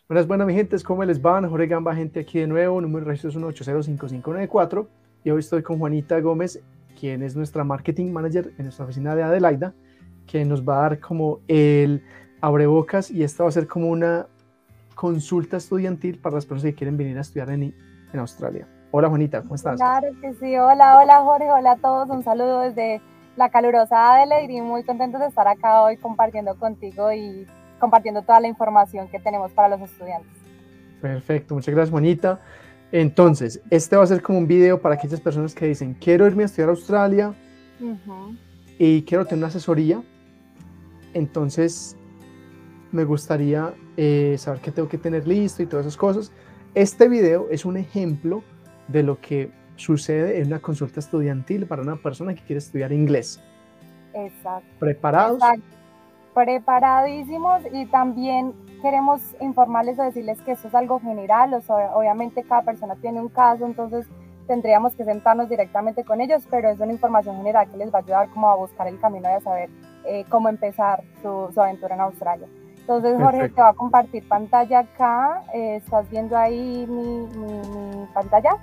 Buenas, buenas, mi gente, ¿cómo les va? Jorge Gamba, gente aquí de nuevo, número de registro es 1805594 y hoy estoy con Juanita Gómez, quien es nuestra marketing manager en nuestra oficina de Adelaida, que nos va a dar como el abrebocas y esta va a ser como una consulta estudiantil para las personas que quieren venir a estudiar en Australia. Hola Juanita, ¿cómo estás? Claro que sí, hola, hola Jorge, hola a todos, un saludo desde la calurosa Adelaide y muy contentos de estar acá hoy compartiendo contigo y compartiendo toda la información que tenemos para los estudiantes. Perfecto, muchas gracias Juanita. Entonces, este va a ser como un video para aquellas personas que dicen, quiero irme a estudiar a Australia y quiero tener una asesoría. Entonces, me gustaría saber qué tengo que tener listo y todas esas cosas. Este video es un ejemplo de lo que sucede en una consulta estudiantil para una persona que quiere estudiar inglés. Exacto. ¿Preparados? Exacto. Preparadísimos, y también queremos informarles o decirles que esto es algo general, o sea, obviamente cada persona tiene un caso, entonces tendríamos que sentarnos directamente con ellos, pero es una información general que les va a ayudar como a buscar el camino de saber cómo empezar su aventura en Australia. Entonces, Jorge, perfecto, te va a compartir pantalla acá. ¿Estás viendo ahí mi pantalla?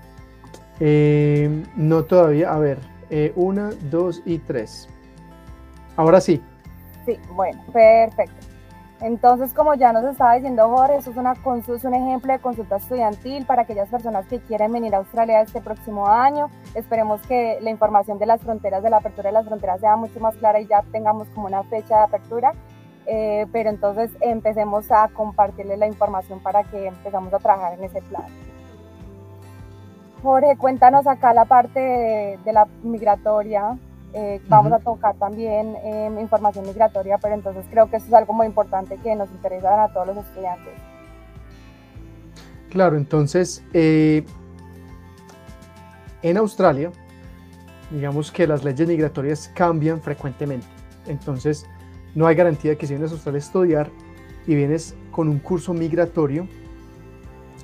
No todavía. A ver, 1, 2 y 3. Ahora sí. Sí, bueno, perfecto. Entonces, como ya nos estaba diciendo Jorge, eso es un ejemplo de consulta estudiantil para aquellas personas que quieren venir a Australia este próximo año. Esperemos que la información de las fronteras, de la apertura de las fronteras, sea mucho más clara y ya tengamos como una fecha de apertura. Pero entonces empecemos a compartirles la información para que empezamos a trabajar en ese plan. Jorge, cuéntanos acá la parte de la migratoria. Vamos a tocar también información migratoria, pero entonces creo que eso es algo muy importante que nos interesa a todos los estudiantes. Claro, entonces en Australia, digamos que las leyes migratorias cambian frecuentemente, entonces no hay garantía de que si vienes a Australia a estudiar y vienes con un curso migratorio,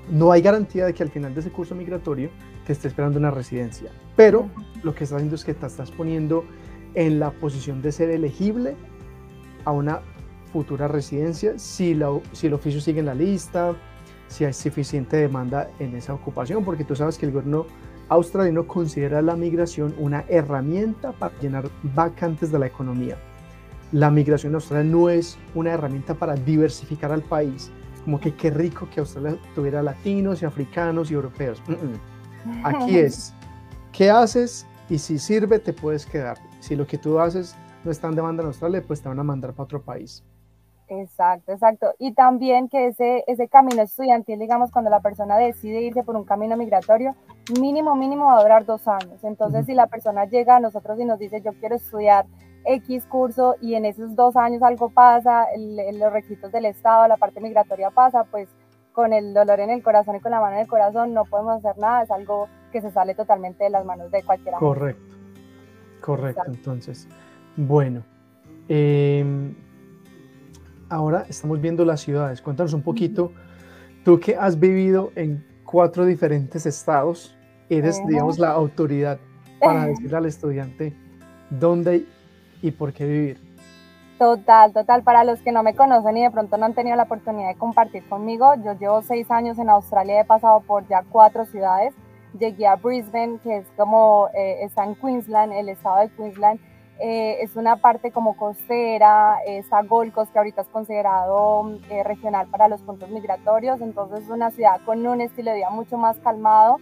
no hay garantía de que al final de ese curso migratorio te esté esperando una residencia, pero lo que estás haciendo es que te estás poniendo en la posición de ser elegible a una futura residencia si el oficio sigue en la lista, si hay suficiente demanda en esa ocupación, porque tú sabes que el gobierno australiano considera la migración una herramienta para llenar vacantes de la economía. La migración australiana no es una herramienta para diversificar al país, como que qué rico que Australia tuviera latinos y africanos y europeos. Aquí es, ¿qué haces? Y si sirve, te puedes quedar. Si lo que tú haces no está en demanda en Australia, pues te van a mandar para otro país. Exacto, exacto. Y también que ese camino estudiantil, digamos, cuando la persona decide irse por un camino migratorio, mínimo va a durar 2 años. Entonces, si la persona llega a nosotros y nos dice, yo quiero estudiar X curso y en esos 2 años algo pasa, los requisitos del Estado, la parte migratoria pasa, pues con el dolor en el corazón y con la mano en el corazón no podemos hacer nada, es algo que se sale totalmente de las manos de cualquiera. Correcto, correcto. Exacto. Entonces, bueno, ahora estamos viendo las ciudades. Cuéntanos un poquito, tú que has vivido en 4 diferentes estados, eres, digamos, la autoridad para decirle al estudiante dónde y por qué vivir. Total. Para los que no me conocen y de pronto no han tenido la oportunidad de compartir conmigo, yo llevo 6 años en Australia, he pasado por ya 4 ciudades. Llegué a Brisbane, que es como, está en Queensland, el estado de Queensland. Es una parte como costera, está Gold Coast, que ahorita es considerado regional para los puntos migratorios, entonces es una ciudad con un estilo de vida mucho más calmado,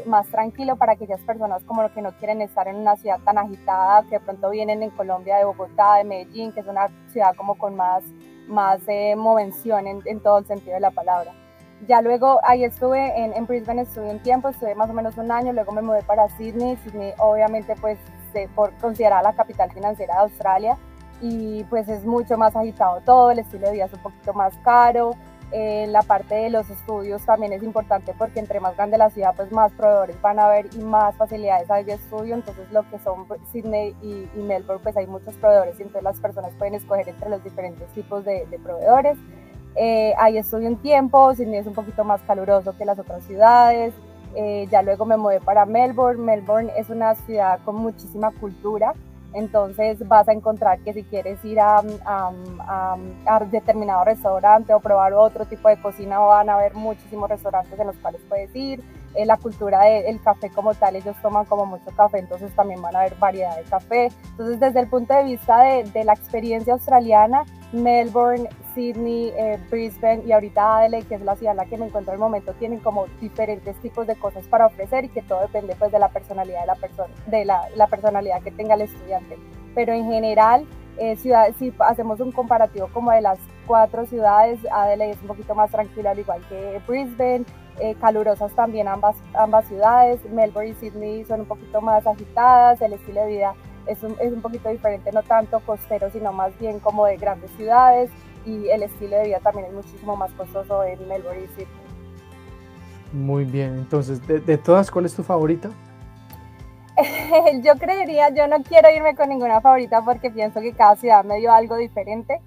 más tranquilo para aquellas personas como los que no quieren estar en una ciudad tan agitada, que de pronto vienen en Colombia, de Bogotá, de Medellín, que es una ciudad como con más movención en todo el sentido de la palabra. Ya luego ahí estuve en Brisbane, estuve un tiempo, estuve más o menos 1 año, luego me mudé para Sydney. Sydney obviamente pues por considerada la capital financiera de Australia, y pues es mucho más agitado todo, el estilo de vida es un poquito más caro. La parte de los estudios también es importante porque entre más grande la ciudad, pues más proveedores van a haber y más facilidades hay de estudio. Entonces lo que son Sydney y Melbourne, pues hay muchos proveedores y entonces las personas pueden escoger entre los diferentes tipos de proveedores. Ahí estuve un tiempo. Sydney es un poquito más caluroso que las otras ciudades. Ya luego me mudé para Melbourne. Melbourne es una ciudad con muchísima cultura. Entonces vas a encontrar que si quieres ir a determinado restaurante o probar otro tipo de cocina, van a haber muchísimos restaurantes en los cuales puedes ir. La cultura del café como tal, ellos toman como mucho café, entonces también van a haber variedad de café. Entonces desde el punto de vista de la experiencia australiana, Melbourne, Sydney, Brisbane y ahorita Adelaide, que es la ciudad en la que me encuentro al momento, tienen como diferentes tipos de cosas para ofrecer y que todo depende pues de la personalidad de la persona, de la personalidad que tenga el estudiante. Pero en general, si hacemos un comparativo como de las 4 ciudades, Adelaide es un poquito más tranquila, al igual que Brisbane, calurosas también ambas ciudades. Melbourne y Sydney son un poquito más agitadas, el estilo de vida es un poquito diferente, no tanto costero, sino más bien como de grandes ciudades, y el estilo de vida también es muchísimo más costoso en Melbourne y Sydney. Muy bien, entonces, de todas, ¿cuál es tu favorita? Yo no quiero irme con ninguna favorita porque pienso que cada ciudad me dio algo diferente,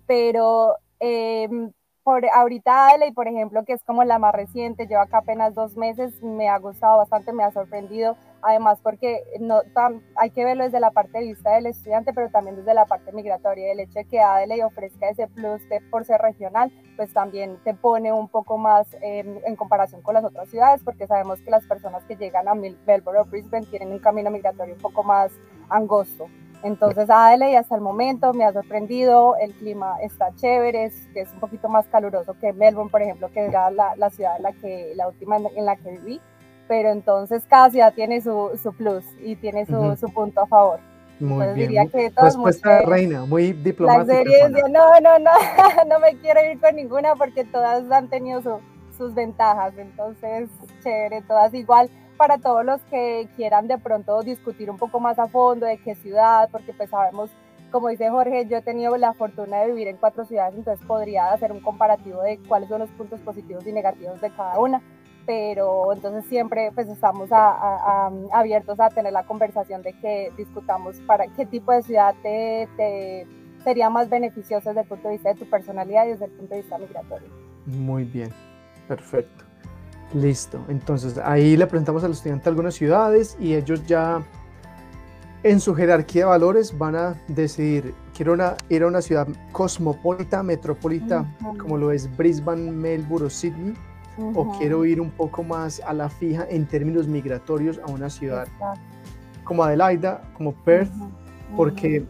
pero por ahorita Adelaide, por ejemplo, que es como la más reciente, llevo acá apenas 2 meses, me ha gustado bastante, me ha sorprendido, además porque hay que verlo desde la parte de vista del estudiante, pero también desde la parte migratoria, el hecho de que Adelaide ofrezca ese plus por ser regional, pues también te pone un poco más en comparación con las otras ciudades, porque sabemos que las personas que llegan a Melbourne o Brisbane tienen un camino migratorio un poco más angosto. Entonces Adelaide hasta el momento me ha sorprendido, el clima está chévere, es un poquito más caluroso que Melbourne, por ejemplo, que era la ciudad la última en la que viví, pero entonces cada ciudad tiene su plus y tiene su punto a favor. Muy entonces bien, diría que todos respuesta reina, muy diplomática. La experiencia, no me quiero ir con ninguna porque todas han tenido sus ventajas, entonces chévere, todas igual. Para todos los que quieran de pronto discutir un poco más a fondo de qué ciudad, porque pues sabemos, como dice Jorge, yo he tenido la fortuna de vivir en 4 ciudades, entonces podría hacer un comparativo de cuáles son los puntos positivos y negativos de cada una, pero entonces siempre pues estamos abiertos a tener la conversación de que discutamos para qué tipo de ciudad te sería más beneficioso desde el punto de vista de tu personalidad y desde el punto de vista migratorio. Muy bien, perfecto. Listo, entonces ahí le presentamos al estudiante algunas ciudades y ellos ya en su jerarquía de valores van a decidir, quiero ir a una ciudad cosmopolita, metropolita, como lo es Brisbane, Melbourne o Sydney, o quiero ir un poco más a la fija en términos migratorios a una ciudad como Adelaida, como Perth, porque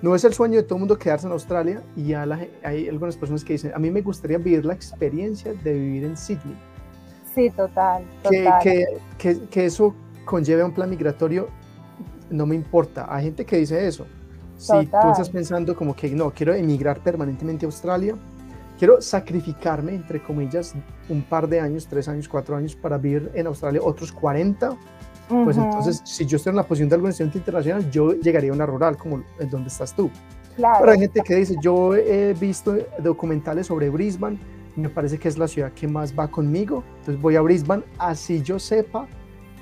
no es el sueño de todo el mundo quedarse en Australia, y hay algunas personas que dicen, a mí me gustaría vivir la experiencia de vivir en Sydney. Sí, total. Que eso conlleve a un plan migratorio, no me importa. Hay gente que dice eso. Si tú estás pensando como que no, quiero emigrar permanentemente a Australia, quiero sacrificarme, entre comillas, un par de años, 3 años, 4 años para vivir en Australia otros 40, pues entonces, si yo estoy en la posición de algún estudiante internacional, yo llegaría a una rural, como en donde estás tú. Claro. Pero hay gente que dice, yo he visto documentales sobre Brisbane, me parece que es la ciudad que más va conmigo, entonces voy a Brisbane, así yo sepa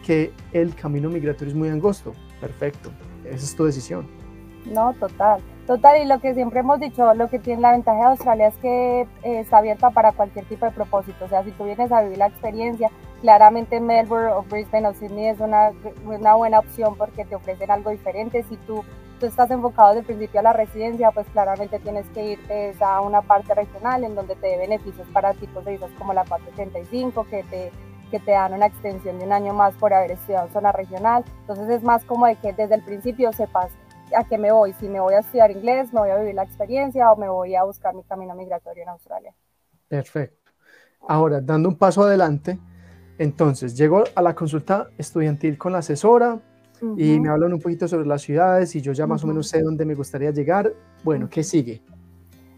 que el camino migratorio es muy angosto. Perfecto, esa es tu decisión. No, total, y lo que siempre hemos dicho, lo que tiene la ventaja de Australia es que está abierta para cualquier tipo de propósito, o sea, si tú vienes a vivir la experiencia, claramente Melbourne o Brisbane o Sydney es una buena opción porque te ofrecen algo diferente. Si tú estás enfocado desde el principio a la residencia, pues claramente tienes que irte a una parte regional en donde te dé beneficios para tipos de visas como la 485, que te dan una extensión de 1 año más por haber estudiado en zona regional. Entonces es más como de que desde el principio sepas a qué me voy, si me voy a estudiar inglés, me voy a vivir la experiencia o me voy a buscar mi camino migratorio en Australia. Perfecto. Ahora, dando un paso adelante, entonces llego a la consulta estudiantil con la asesora y me hablan un poquito sobre las ciudades y yo ya más o menos sé dónde me gustaría llegar. Bueno, ¿qué sigue?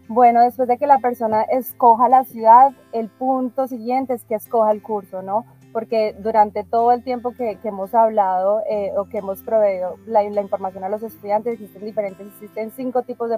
Bueno, después de que la persona escoja la ciudad, el punto siguiente es que escoja el curso, ¿no? Porque durante todo el tiempo que hemos hablado o que hemos proveído la información a los estudiantes, existen 5 tipos de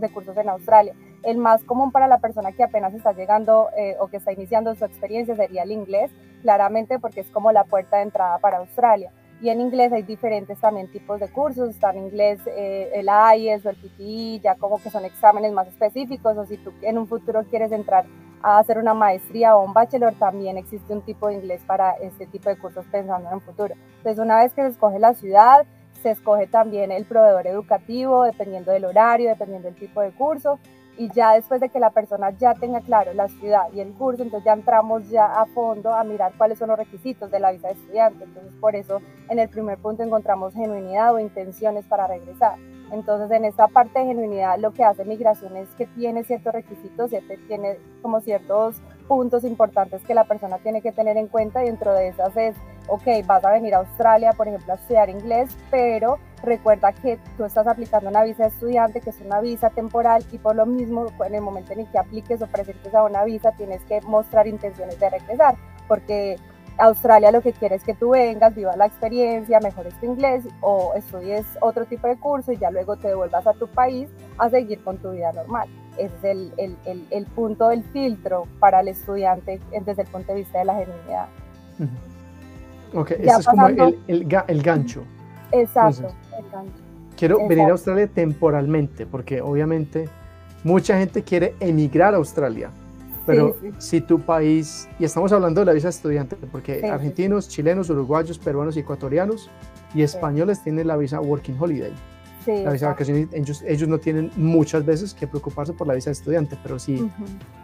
cursos en Australia. El más común para la persona que apenas está llegando o que está iniciando su experiencia sería el inglés, claramente porque es como la puerta de entrada para Australia. Y en inglés hay diferentes también tipos de cursos, está en inglés el IELTS o el PTE, ya como que son exámenes más específicos, o si tú en un futuro quieres entrar a hacer una maestría o un bachelor, también existe un tipo de inglés para este tipo de cursos pensando en el futuro. Entonces, una vez que se escoge la ciudad, se escoge también el proveedor educativo, dependiendo del horario, dependiendo del tipo de curso, y ya después de que la persona ya tenga claro la ciudad y el curso, entonces ya entramos ya a fondo a mirar cuáles son los requisitos de la visa de estudiante. Entonces por eso en el primer punto encontramos genuinidad o intenciones para regresar. Entonces en esta parte de genuinidad lo que hace migración es que tiene ciertos requisitos, tiene como ciertos puntos importantes que la persona tiene que tener en cuenta, y dentro de esas es, ok, vas a venir a Australia, por ejemplo, a estudiar inglés, pero recuerda que tú estás aplicando una visa de estudiante, que es una visa temporal, y por lo mismo, en el momento en el que apliques o presentes a una visa, tienes que mostrar intenciones de regresar, porque Australia lo que quiere es que tú vengas, vivas la experiencia, mejores tu inglés o estudies otro tipo de curso y ya luego te devuelvas a tu país a seguir con tu vida normal. Ese es el punto del filtro para el estudiante desde el punto de vista de la genuinidad. Ok, ese es como el gancho. Exacto. Entonces, el gancho. Quiero venir a Australia temporalmente, porque obviamente mucha gente quiere emigrar a Australia, pero si tu país, y estamos hablando de la visa de estudiante, porque argentinos, chilenos, uruguayos, peruanos y ecuatorianos y españoles tienen la visa Working Holiday. La visa de vacaciones, ellos no tienen muchas veces que preocuparse por la visa de estudiante, pero si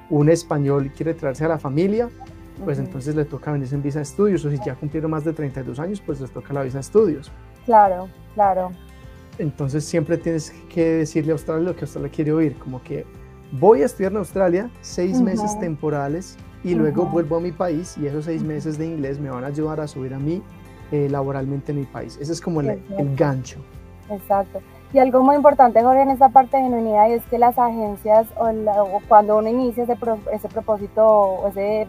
un español quiere traerse a la familia, pues entonces le toca venirse en visa de estudios, o si ya cumplieron más de 32 años, pues les toca la visa de estudios. Claro, claro. Entonces siempre tienes que decirle a Australia lo que Australia quiere oír, como que voy a estudiar en Australia 6 meses temporales y luego vuelvo a mi país, y esos 6 meses de inglés me van a ayudar a subir a mí laboralmente en mi país. Ese es como el gancho. Exacto. Y algo muy importante, Jorge, en esta parte de genuinidad, es que las agencias o cuando uno inicia ese propósito o ese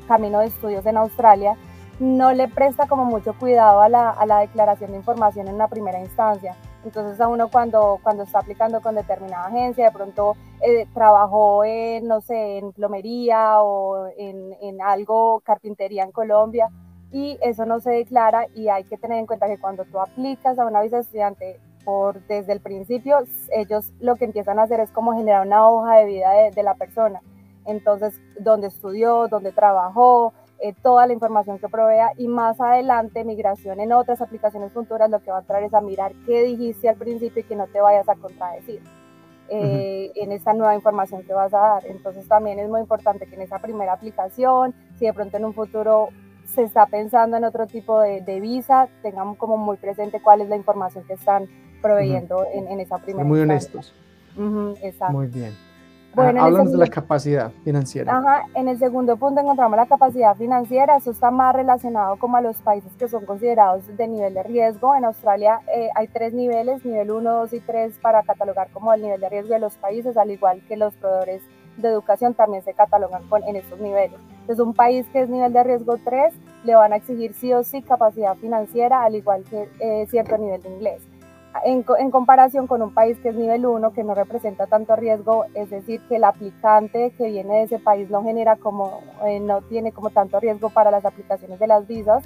camino de estudios en Australia, no le presta como mucho cuidado a la declaración de información en una primera instancia. Entonces a uno cuando está aplicando con determinada agencia, de pronto trabajó en, no sé, en plomería o en algo, carpintería en Colombia, y eso no se declara, y hay que tener en cuenta que cuando tú aplicas a una visa de estudiante desde el principio, ellos lo que empiezan a hacer es como generar una hoja de vida de la persona. Entonces, dónde estudió, dónde trabajó, toda la información que provea, y más adelante migración en otras aplicaciones futuras lo que va a traer es a mirar qué dijiste al principio y que no te vayas a contradecir en esa nueva información que vas a dar. Entonces también es muy importante que en esa primera aplicación, si de pronto en un futuro se está pensando en otro tipo de visa, tengan como muy presente cuál es la información que están proveyendo en esa primera muy honestos. Exacto. Muy bien. Bueno, hablamos de la capacidad financiera. En el segundo punto encontramos la capacidad financiera. Eso está más relacionado como a los países que son considerados de nivel de riesgo. En Australia hay 3 niveles, nivel 1, 2 y 3, para catalogar como el nivel de riesgo de los países, al igual que los proveedores de educación también se catalogan en esos niveles. Entonces, un país que es nivel de riesgo 3 le van a exigir sí o sí capacidad financiera, al igual que cierto nivel de inglés. En comparación con un país que es nivel 1, que no representa tanto riesgo, es decir, que el aplicante que viene de ese país no tiene como tanto riesgo para las aplicaciones de las visas,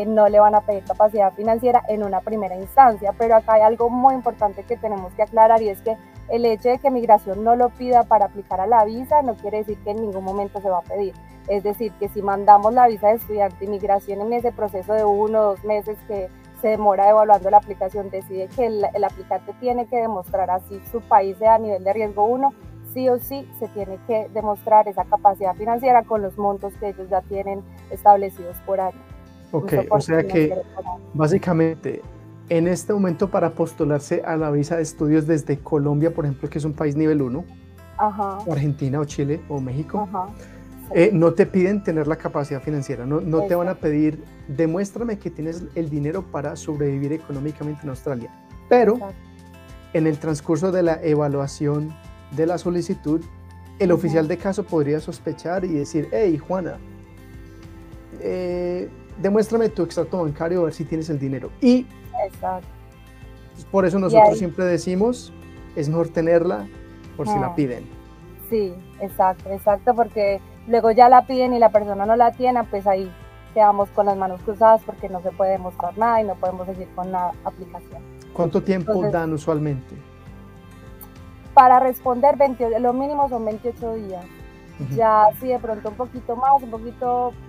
no le van a pedir capacidad financiera en una primera instancia. Pero acá hay algo muy importante que tenemos que aclarar, y es que el hecho de que migración no lo pida para aplicar a la visa no quiere decir que en ningún momento se va a pedir. Es decir, que si mandamos la visa de estudiante y migración en ese proceso de 1 o 2 meses que se demora evaluando la aplicación, decide que el aplicante tiene que demostrar, así su país sea a nivel de riesgo 1, sí o sí se tiene que demostrar esa capacidad financiera con los montos que ellos ya tienen establecidos por año. Ok, o sea que básicamente en este momento, para postularse a la visa de estudios desde Colombia, por ejemplo, que es un país nivel 1, o Argentina o Chile o México, no te piden tener la capacidad financiera, no te van a pedir, demuéstrame que tienes el dinero para sobrevivir económicamente en Australia. Pero en el transcurso de la evaluación de la solicitud, el oficial de caso podría sospechar y decir: hey, Juana, demuéstrame tu extracto bancario a ver si tienes el dinero. Y por eso nosotros siempre decimos, es mejor tenerla por si la piden. Sí, exacto, porque luego ya la piden y la persona no la tiene, pues ahí quedamos con las manos cruzadas porque no se puede demostrar nada y no podemos seguir con la aplicación. ¿Cuánto tiempo dan usualmente? Para responder, lo mínimo son 28 días. Ya sí, de pronto un poquito más,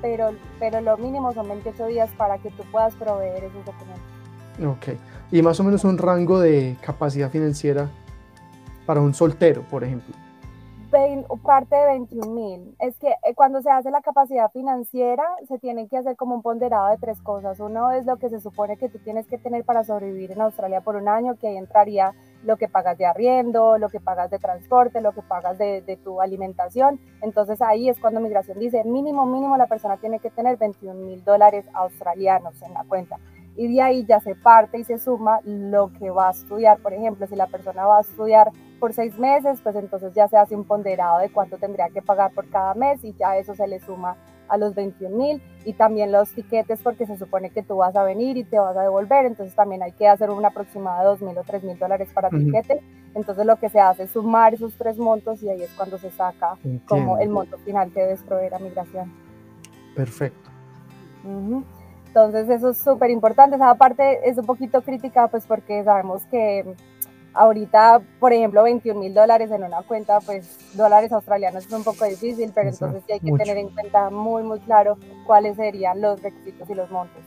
pero lo mínimo son 28 días para que tú puedas proveer esos documentos. Ok. Y más o menos un rango de capacidad financiera para un soltero, por ejemplo. Parte de 21.000. Es que cuando se hace la capacidad financiera, se tiene que hacer como un ponderado de tres cosas. Uno es lo que se supone que tú tienes que tener para sobrevivir en Australia por un año, que ahí entraría lo que pagas de arriendo, lo que pagas de transporte, lo que pagas de tu alimentación. Entonces ahí es cuando migración dice, mínimo la persona tiene que tener 21.000 dólares australianos en la cuenta. Y de ahí ya se parte y se suma lo que va a estudiar. Por ejemplo, si la persona va a estudiar por 6 meses, pues entonces ya se hace un ponderado de cuánto tendría que pagar por cada mes y ya eso se le suma a los 21.000 y también los tiquetes porque se supone que tú vas a venir y te vas a devolver, entonces también hay que hacer un aproximado de 2.000 o 3.000 dólares para tiquetes, entonces lo que se hace es sumar esos tres montos y ahí es cuando se saca como el monto final que debes proveer a migración. Perfecto. Entonces eso es súper importante, esa parte es un poquito crítica pues porque sabemos que ahorita, por ejemplo, 21.000 dólares en una cuenta, pues dólares australianos es un poco difícil, pero entonces sí hay que tener en cuenta muy claro cuáles serían los requisitos y los montos.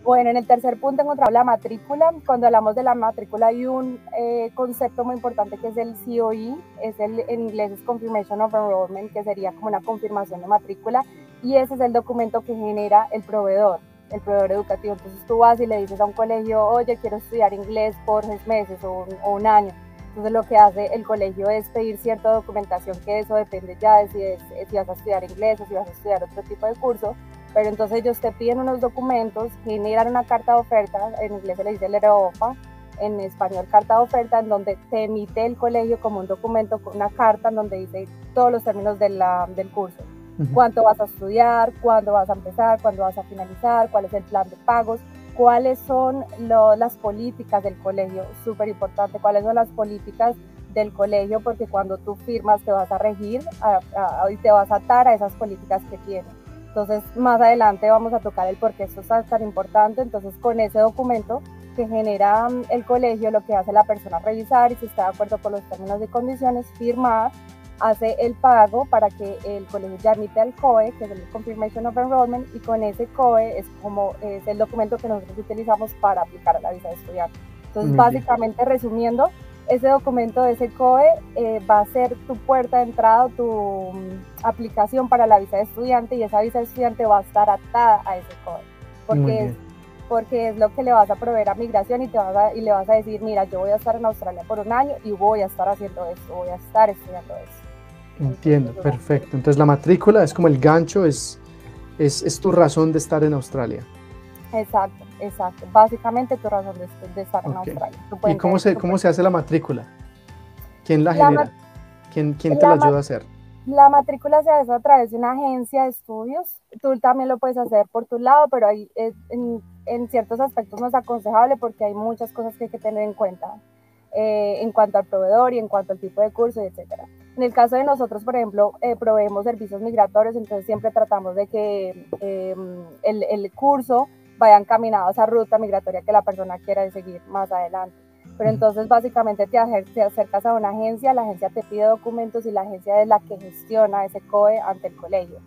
Bueno, en el tercer punto encontramos la matrícula. Cuando hablamos de la matrícula hay un concepto muy importante que es el COE, en inglés es Confirmation of Enrollment, que sería como una confirmación de matrícula, y ese es el documento que genera el proveedor educativo. Entonces tú vas y le dices a un colegio, oye, quiero estudiar inglés por 6 meses o un año. Entonces lo que hace el colegio es pedir cierta documentación, que eso depende ya de si vas a estudiar inglés o si vas a estudiar otro tipo de curso, pero entonces ellos te piden unos documentos, generan una carta de oferta, en inglés se le dice letter of offer, en español carta de oferta, en donde te emite el colegio como un documento, una carta en donde dice todos los términos del curso. Cuánto vas a estudiar, cuándo vas a empezar, cuándo vas a finalizar, cuál es el plan de pagos, cuáles son las políticas del colegio, súper importante, cuáles son las políticas del colegio, porque cuando tú firmas te vas a regir y te vas a atar a esas políticas que tiene. Entonces, más adelante vamos a tocar el por qué esto es tan importante. Entonces, con ese documento que genera el colegio, lo que hace la persona es revisar y si está de acuerdo con los términos y condiciones, firmar, hace el pago para que el colegio ya emite al COE, que es el Confirmation of Enrollment, y con ese COE es el documento que nosotros utilizamos para aplicar a la visa de estudiante. Entonces, básicamente, resumiendo, ese documento de ese COE va a ser tu puerta de entrada, tu aplicación para la visa de estudiante, y esa visa de estudiante va a estar atada a ese COE, porque es lo que le vas a proveer a migración y le vas a decir, mira, yo voy a estar en Australia por un año y voy a estar haciendo esto, voy a estar estudiando esto. Entiendo, perfecto. Entonces la matrícula es como el gancho, es tu razón de estar en Australia. Exacto. Básicamente tu razón de estar en Australia. ¿Y cómo se hace la matrícula? ¿Quién la genera? ¿Quién te la ayuda a hacer? La matrícula se hace a través de una agencia de estudios. Tú también lo puedes hacer por tu lado, pero en ciertos aspectos no es aconsejable porque hay muchas cosas que hay que tener en cuenta en cuanto al proveedor y en cuanto al tipo de curso, etcétera. En el caso de nosotros, por ejemplo, proveemos servicios migratorios, entonces siempre tratamos de que el curso vaya encaminado a esa ruta migratoria que la persona quiera seguir más adelante. Pero entonces básicamente te acercas a una agencia, la agencia te pide documentos y la agencia es la que gestiona ese COE ante el colegio.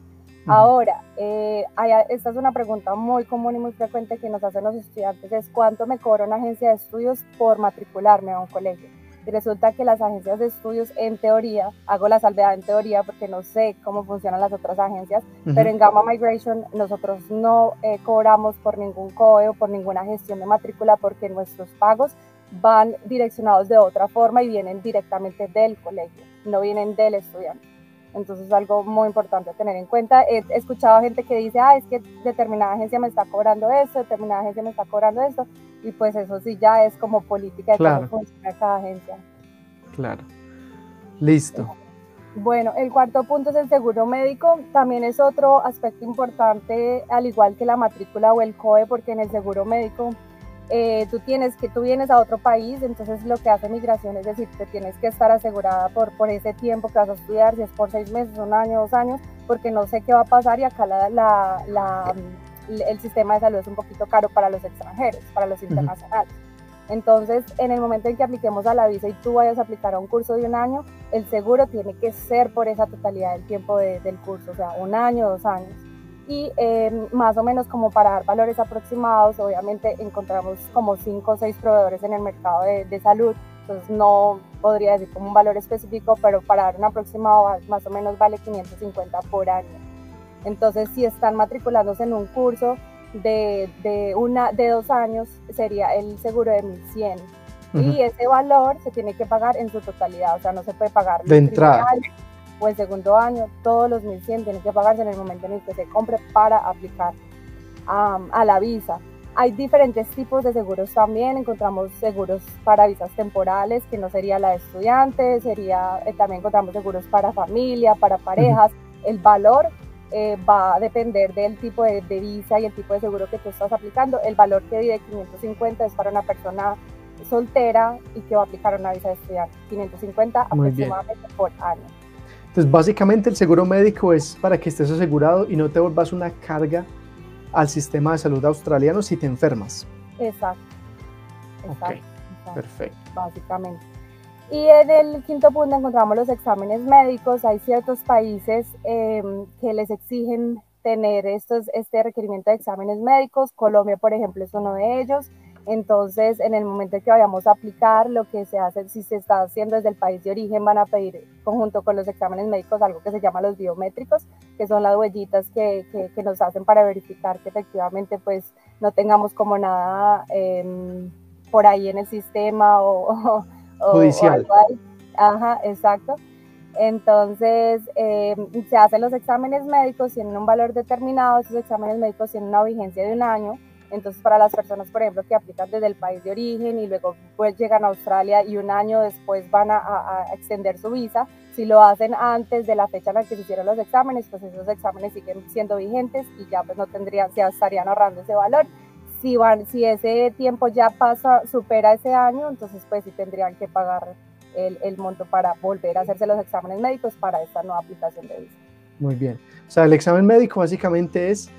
Ahora, esta es una pregunta muy común y muy frecuente que nos hacen los estudiantes, es ¿cuánto me cobra una agencia de estudios por matricularme a un colegio? Y resulta que las agencias de estudios, en teoría, hago la salvedad en teoría porque no sé cómo funcionan las otras agencias, pero en Gamma Migration nosotros no cobramos por ningún COE o por ninguna gestión de matrícula porque nuestros pagos van direccionados de otra forma y vienen directamente del colegio, no vienen del estudiante. Entonces es algo muy importante tener en cuenta. He escuchado gente que dice, es que determinada agencia me está cobrando esto, determinada agencia me está cobrando esto, y pues eso sí ya es como política de cómo funciona cada agencia. Claro. Listo. Bueno, el cuarto punto es el seguro médico. También es otro aspecto importante, al igual que la matrícula o el COE, porque en el seguro médico tú vienes a otro país, entonces lo que hace migración es decir, te tienes que estar asegurada por ese tiempo que vas a estudiar, si es por 6 meses, un año, 2 años, porque no sé qué va a pasar y acá el sistema de salud es un poquito caro para los extranjeros, para los internacionales. Entonces, en el momento en que apliquemos a la visa y tú vayas a aplicar a un curso de un año, el seguro tiene que ser por esa totalidad del tiempo del curso, o sea, un año, 2 años. y más o menos como para dar valores aproximados, obviamente encontramos como 5 o 6 proveedores en el mercado de salud, entonces no podría decir como un valor específico, pero para dar un aproximado más o menos vale 550 por año. Entonces si están matriculándose en un curso de 2 años sería el seguro de 1.100 y ese valor se tiene que pagar en su totalidad, o sea, no se puede pagar de entrada o el segundo año, todos los 1.100 tienen que pagarse en el momento en el que se compre para aplicar a la visa. Hay diferentes tipos de seguros también, encontramos seguros para visas temporales, que no sería la de estudiante, también encontramos seguros para familia, para parejas. El valor va a depender del tipo de visa y el tipo de seguro que tú estás aplicando. El valor que di de 550 es para una persona soltera y que va a aplicar una visa de estudiante, 550 aproximadamente por año. Entonces, básicamente el seguro médico es para que estés asegurado y no te vuelvas una carga al sistema de salud australiano si te enfermas. Exacto. Ok, perfecto. Básicamente. Y en el quinto punto encontramos los exámenes médicos. Hay ciertos países que les exigen tener este requerimiento de exámenes médicos. Colombia, por ejemplo, es uno de ellos. Entonces, en el momento en que vayamos a aplicar, lo que se hace, si se está haciendo desde el país de origen, van a pedir conjunto con los exámenes médicos algo que se llama los biométricos, que son las huellitas que nos hacen para verificar que efectivamente pues no tengamos como nada por ahí en el sistema o judicial. O algo ahí. Ajá, exacto. Entonces, se hacen los exámenes médicos, tienen un valor determinado, esos exámenes médicos tienen una vigencia de 1 año. Entonces, para las personas, por ejemplo, que aplican desde el país de origen y luego pues llegan a Australia y 1 año después van a extender su visa, si lo hacen antes de la fecha en la que se hicieron los exámenes, pues esos exámenes siguen siendo vigentes y ya pues no tendrían, ya estarían ahorrando ese valor. Si ese tiempo ya supera ese año, entonces pues sí tendrían que pagar el monto para volver a hacerse los exámenes médicos para esta nueva aplicación de visa. Muy bien. O sea, el examen médico básicamente es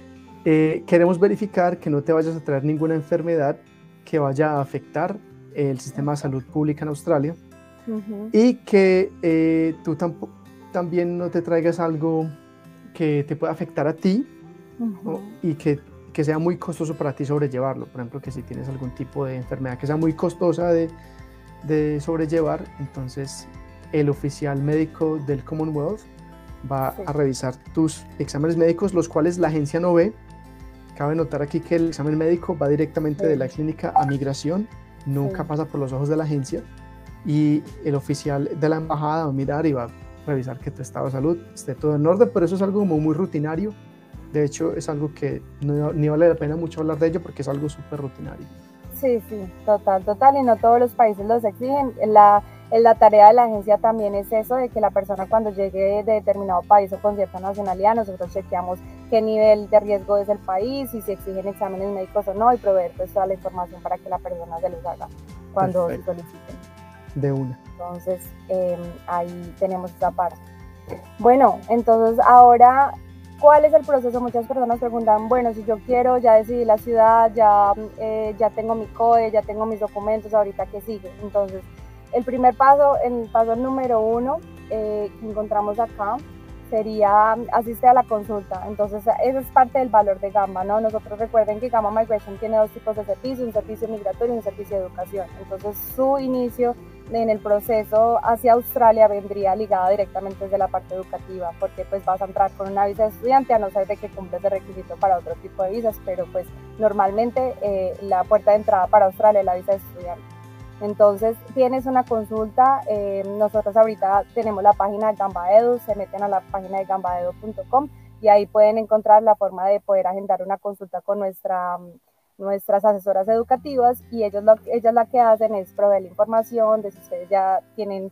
queremos verificar que no te vayas a traer ninguna enfermedad que vaya a afectar el sistema de salud pública en Australia y que tú también no te traigas algo que te pueda afectar a ti y que sea muy costoso para ti sobrellevarlo. Por ejemplo, que si tienes algún tipo de enfermedad que sea muy costosa de sobrellevar, entonces el oficial médico del Commonwealth va a revisar tus exámenes médicos, los cuales la agencia no ve. Cabe notar aquí que el examen médico va directamente de la clínica a migración, nunca pasa por los ojos de la agencia, y el oficial de la embajada va a mirar y va a revisar que tu estado de salud esté todo en orden, pero eso es algo como muy rutinario. De hecho, es algo que ni vale la pena mucho hablar de ello porque es algo súper rutinario. Sí, total, y no todos los países los exigen. La tarea de la agencia también es eso, de que la persona cuando llegue de determinado país o con cierta nacionalidad, nosotros chequeamos qué nivel de riesgo es el país y si exigen exámenes médicos o no, y proveer pues toda la información para que la persona se los haga cuando soliciten. De una. Entonces, ahí tenemos esa parte. Bueno, entonces ahora, ¿cuál es el proceso? Muchas personas preguntan, bueno, si yo quiero, ya decidí la ciudad, ya tengo mi COE, ya tengo mis documentos, ¿ahorita qué sigue? Entonces, el paso número 1 que encontramos acá sería asiste a la consulta. Entonces, esa es parte del valor de Gamba, ¿no? Nosotros recuerden que Gamba Migration tiene 2 tipos de servicios, un servicio migratorio y un servicio de educación. Entonces, su inicio en el proceso hacia Australia vendría ligada directamente desde la parte educativa, porque pues vas a entrar con una visa de estudiante, a no ser de que cumples el requisito para otro tipo de visas, pero pues normalmente la puerta de entrada para Australia es la visa de estudiante. Entonces tienes una consulta, nosotros ahorita tenemos la página de Gamba Edu, se meten a la página de gambaedu.com y ahí pueden encontrar la forma de poder agendar una consulta con nuestras asesoras educativas, y ellas lo que hacen es proveer la información de si ustedes ya tienen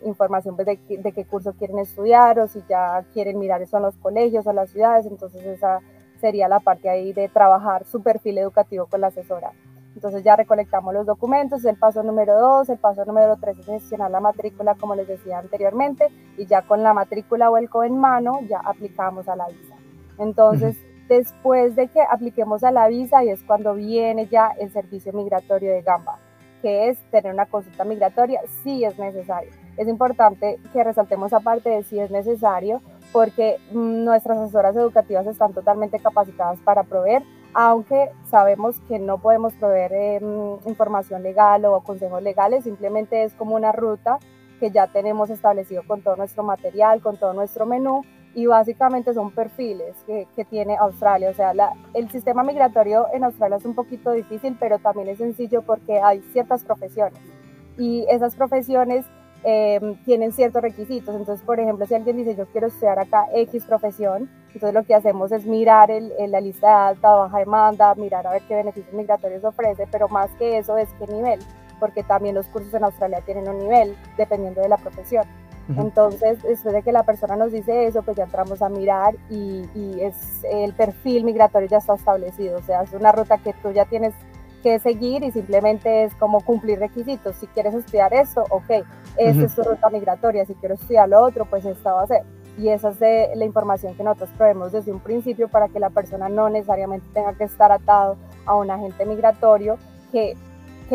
información de qué curso quieren estudiar, o si ya quieren mirar eso en los colegios o las ciudades. Entonces esa sería la parte ahí de trabajar su perfil educativo con la asesora. Entonces ya recolectamos los documentos, el paso número 2, el paso número 3 es gestionar la matrícula, como les decía anteriormente, y ya con la matrícula o el COE en mano ya aplicamos a la visa. Entonces, después de que apliquemos a la visa, y es cuando viene ya el servicio migratorio de Gamba, que es tener una consulta migratoria si es necesario. Es importante que resaltemos aparte de si es necesario, porque nuestras asesoras educativas están totalmente capacitadas para proveer, aunque sabemos que no podemos proveer información legal o consejos legales, simplemente es como una ruta que ya tenemos establecido con todo nuestro material, con todo nuestro menú, y básicamente son perfiles que tiene Australia. O sea, el sistema migratorio en Australia es un poquito difícil, pero también es sencillo porque hay ciertas profesiones, y esas profesiones tienen ciertos requisitos. Entonces, por ejemplo, si alguien dice yo quiero estudiar acá X profesión, entonces lo que hacemos es mirar la lista de alta, baja demanda, mirar a ver qué beneficios migratorios ofrece, pero más que eso es qué nivel, porque también los cursos en Australia tienen un nivel dependiendo de la profesión. Entonces, después de que la persona nos dice eso, pues ya entramos a mirar y el perfil migratorio ya está establecido. O sea, es una ruta que tú ya tienes que seguir y simplemente es como cumplir requisitos. Si quieres estudiar esto, ok, esta es tu ruta migratoria. Si quiero estudiar lo otro, pues esta va a ser. Y esa es la información que nosotros proveemos desde un principio para que la persona no necesariamente tenga que estar atado a un agente migratorio que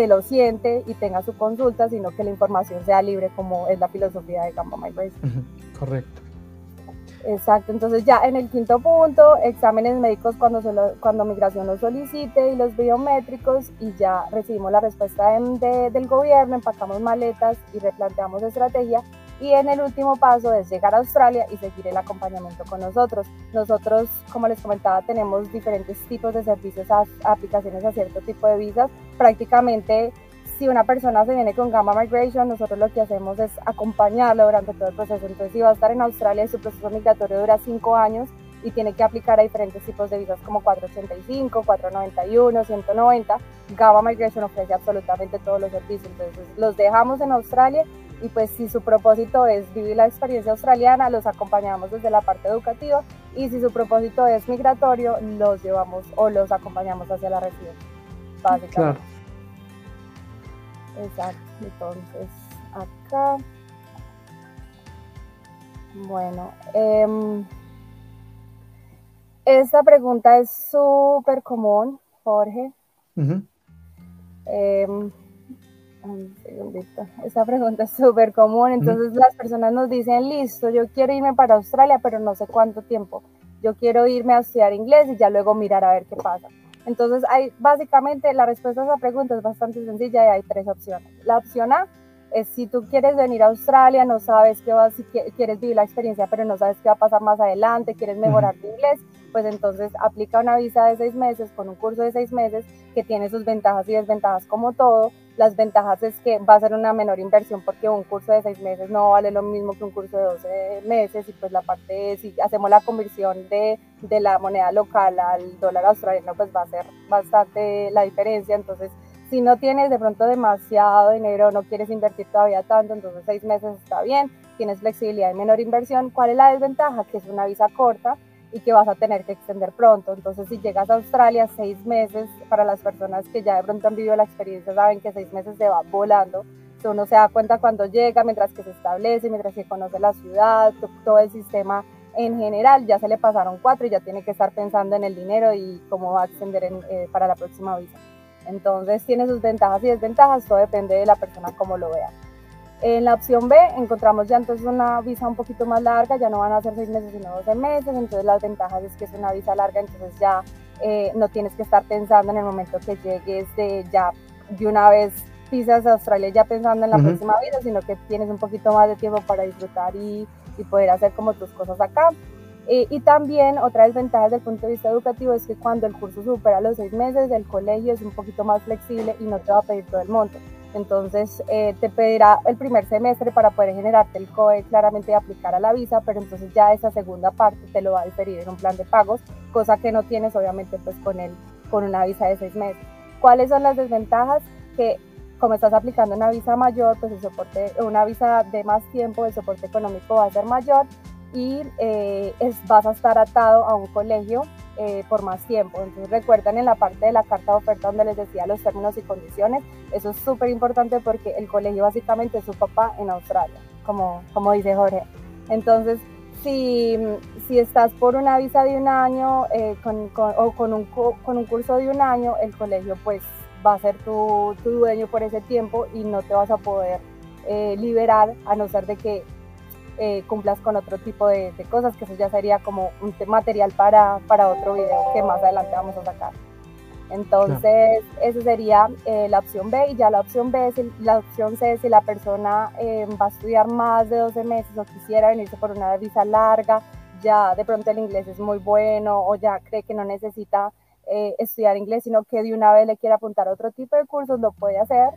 lo siente y tenga su consulta, sino que la información sea libre, como es la filosofía de Gamma Migration. Correcto. Exacto, entonces ya en el quinto punto, exámenes médicos cuando migración los solicite y los biométricos, y ya recibimos la respuesta del gobierno, empacamos maletas y replanteamos estrategia. Y en el último paso es llegar a Australia y seguir el acompañamiento con nosotros. Nosotros, como les comentaba, tenemos diferentes tipos de servicios, aplicaciones a cierto tipo de visas. Prácticamente, si una persona se viene con Gamma Migration, nosotros lo que hacemos es acompañarlo durante todo el proceso. Entonces, si va a estar en Australia y su proceso migratorio dura 5 años y tiene que aplicar a diferentes tipos de visas como 485, 491, 190, Gamma Migration ofrece absolutamente todos los servicios. Entonces, los dejamos en Australia y pues si su propósito es vivir la experiencia australiana, los acompañamos desde la parte educativa, y si su propósito es migratorio, los llevamos o los acompañamos hacia la residencia, básicamente. Claro. Exacto, entonces acá, bueno, esta pregunta es súper común, Jorge. Un segundito. Esta pregunta es súper común. Entonces las personas nos dicen, listo, yo quiero irme para Australia, pero no sé cuánto tiempo. Yo quiero irme a estudiar inglés y ya luego mirar a ver qué pasa. Entonces, básicamente la respuesta a esa pregunta es bastante sencilla y hay 3 opciones. La opción A es si tú quieres venir a Australia, no sabes si quieres vivir la experiencia, pero no sabes qué va a pasar más adelante, quieres mejorar tu inglés, pues entonces aplica una visa de 6 meses con un curso de 6 meses que tiene sus ventajas y desventajas como todo. Las ventajas es que va a ser una menor inversión porque un curso de 6 meses no vale lo mismo que un curso de 12 meses, y pues la parte, si hacemos la conversión de la moneda local al dólar australiano, pues va a ser bastante la diferencia. Entonces, si no tienes de pronto demasiado dinero, no quieres invertir todavía tanto, entonces 6 meses está bien, tienes flexibilidad y menor inversión. ¿Cuál es la desventaja? Que es una visa corta y que vas a tener que extender pronto. Entonces, si llegas a Australia, 6 meses, para las personas que ya de pronto han vivido la experiencia, saben que 6 meses se va volando. Uno se da cuenta cuando llega, mientras que se establece, mientras que conoce la ciudad, todo el sistema en general. Ya se le pasaron 4 y ya tiene que estar pensando en el dinero y cómo va a extender para la próxima visa. Entonces, tiene sus ventajas y desventajas, todo depende de la persona cómo lo vea. En la opción B encontramos ya entonces una visa un poquito más larga, ya no van a ser 6 meses sino 12 meses, entonces las ventajas es que es una visa larga, entonces ya no tienes que estar pensando en el momento que llegues ya de una vez pisas a Australia ya pensando en la próxima vida, sino que tienes un poquito más de tiempo para disfrutar y poder hacer como tus cosas acá. Y también otra desventaja desde el punto de vista educativo es que cuando el curso supera los 6 meses, el colegio es un poquito más flexible y no te va a pedir todo el monto. Entonces te pedirá el primer semestre para poder generarte el COE claramente y aplicar a la visa, pero entonces ya esa segunda parte te lo va a diferir en un plan de pagos, cosa que no tienes obviamente pues con una visa de 6 meses. ¿Cuáles son las desventajas? Que como estás aplicando una visa mayor, pues una visa de más tiempo, el soporte económico va a ser mayor, y vas a estar atado a un colegio por más tiempo. Entonces recuerden en la parte de la carta de oferta donde les decía los términos y condiciones, eso es súper importante porque el colegio básicamente es su papá en Australia, como dice Jorge. Entonces si estás por una visa de un año o con un curso de un año, el colegio pues va a ser tu dueño por ese tiempo y no te vas a poder liberar, a no ser de que cumplas con otro tipo de cosas, que eso ya sería como un material para otro video que más adelante vamos a sacar. Entonces, claro, esa sería la opción B. Y ya la opción B, la opción C, si la persona va a estudiar más de 12 meses o quisiera venirse por una visa larga, ya de pronto el inglés es muy bueno o ya cree que no necesita estudiar inglés, sino que de una vez le quiere apuntar a otro tipo de cursos, lo puede hacer.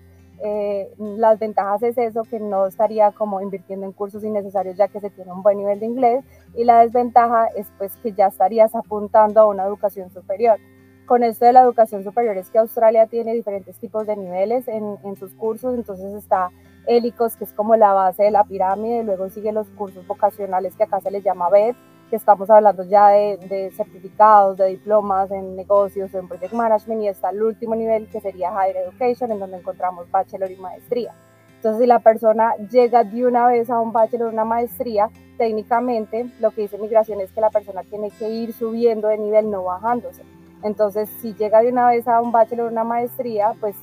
Las ventajas es eso, que no estaría como invirtiendo en cursos innecesarios ya que se tiene un buen nivel de inglés, y la desventaja es pues que ya estarías apuntando a una educación superior. Con esto de la educación superior es que Australia tiene diferentes tipos de niveles en sus cursos. Entonces está ELICOS, que es como la base de la pirámide, luego sigue los cursos vocacionales, que acá se les llama BED, que estamos hablando ya de certificados, de diplomas en negocios, en project management, y está el último nivel, que sería Higher Education, en donde encontramos bachelor y maestría. Entonces, si la persona llega de una vez a un bachelor o una maestría, técnicamente lo que dice migración es que la persona tiene que ir subiendo de nivel, no bajándose. Entonces, si llega de una vez a un bachelor o una maestría, pues,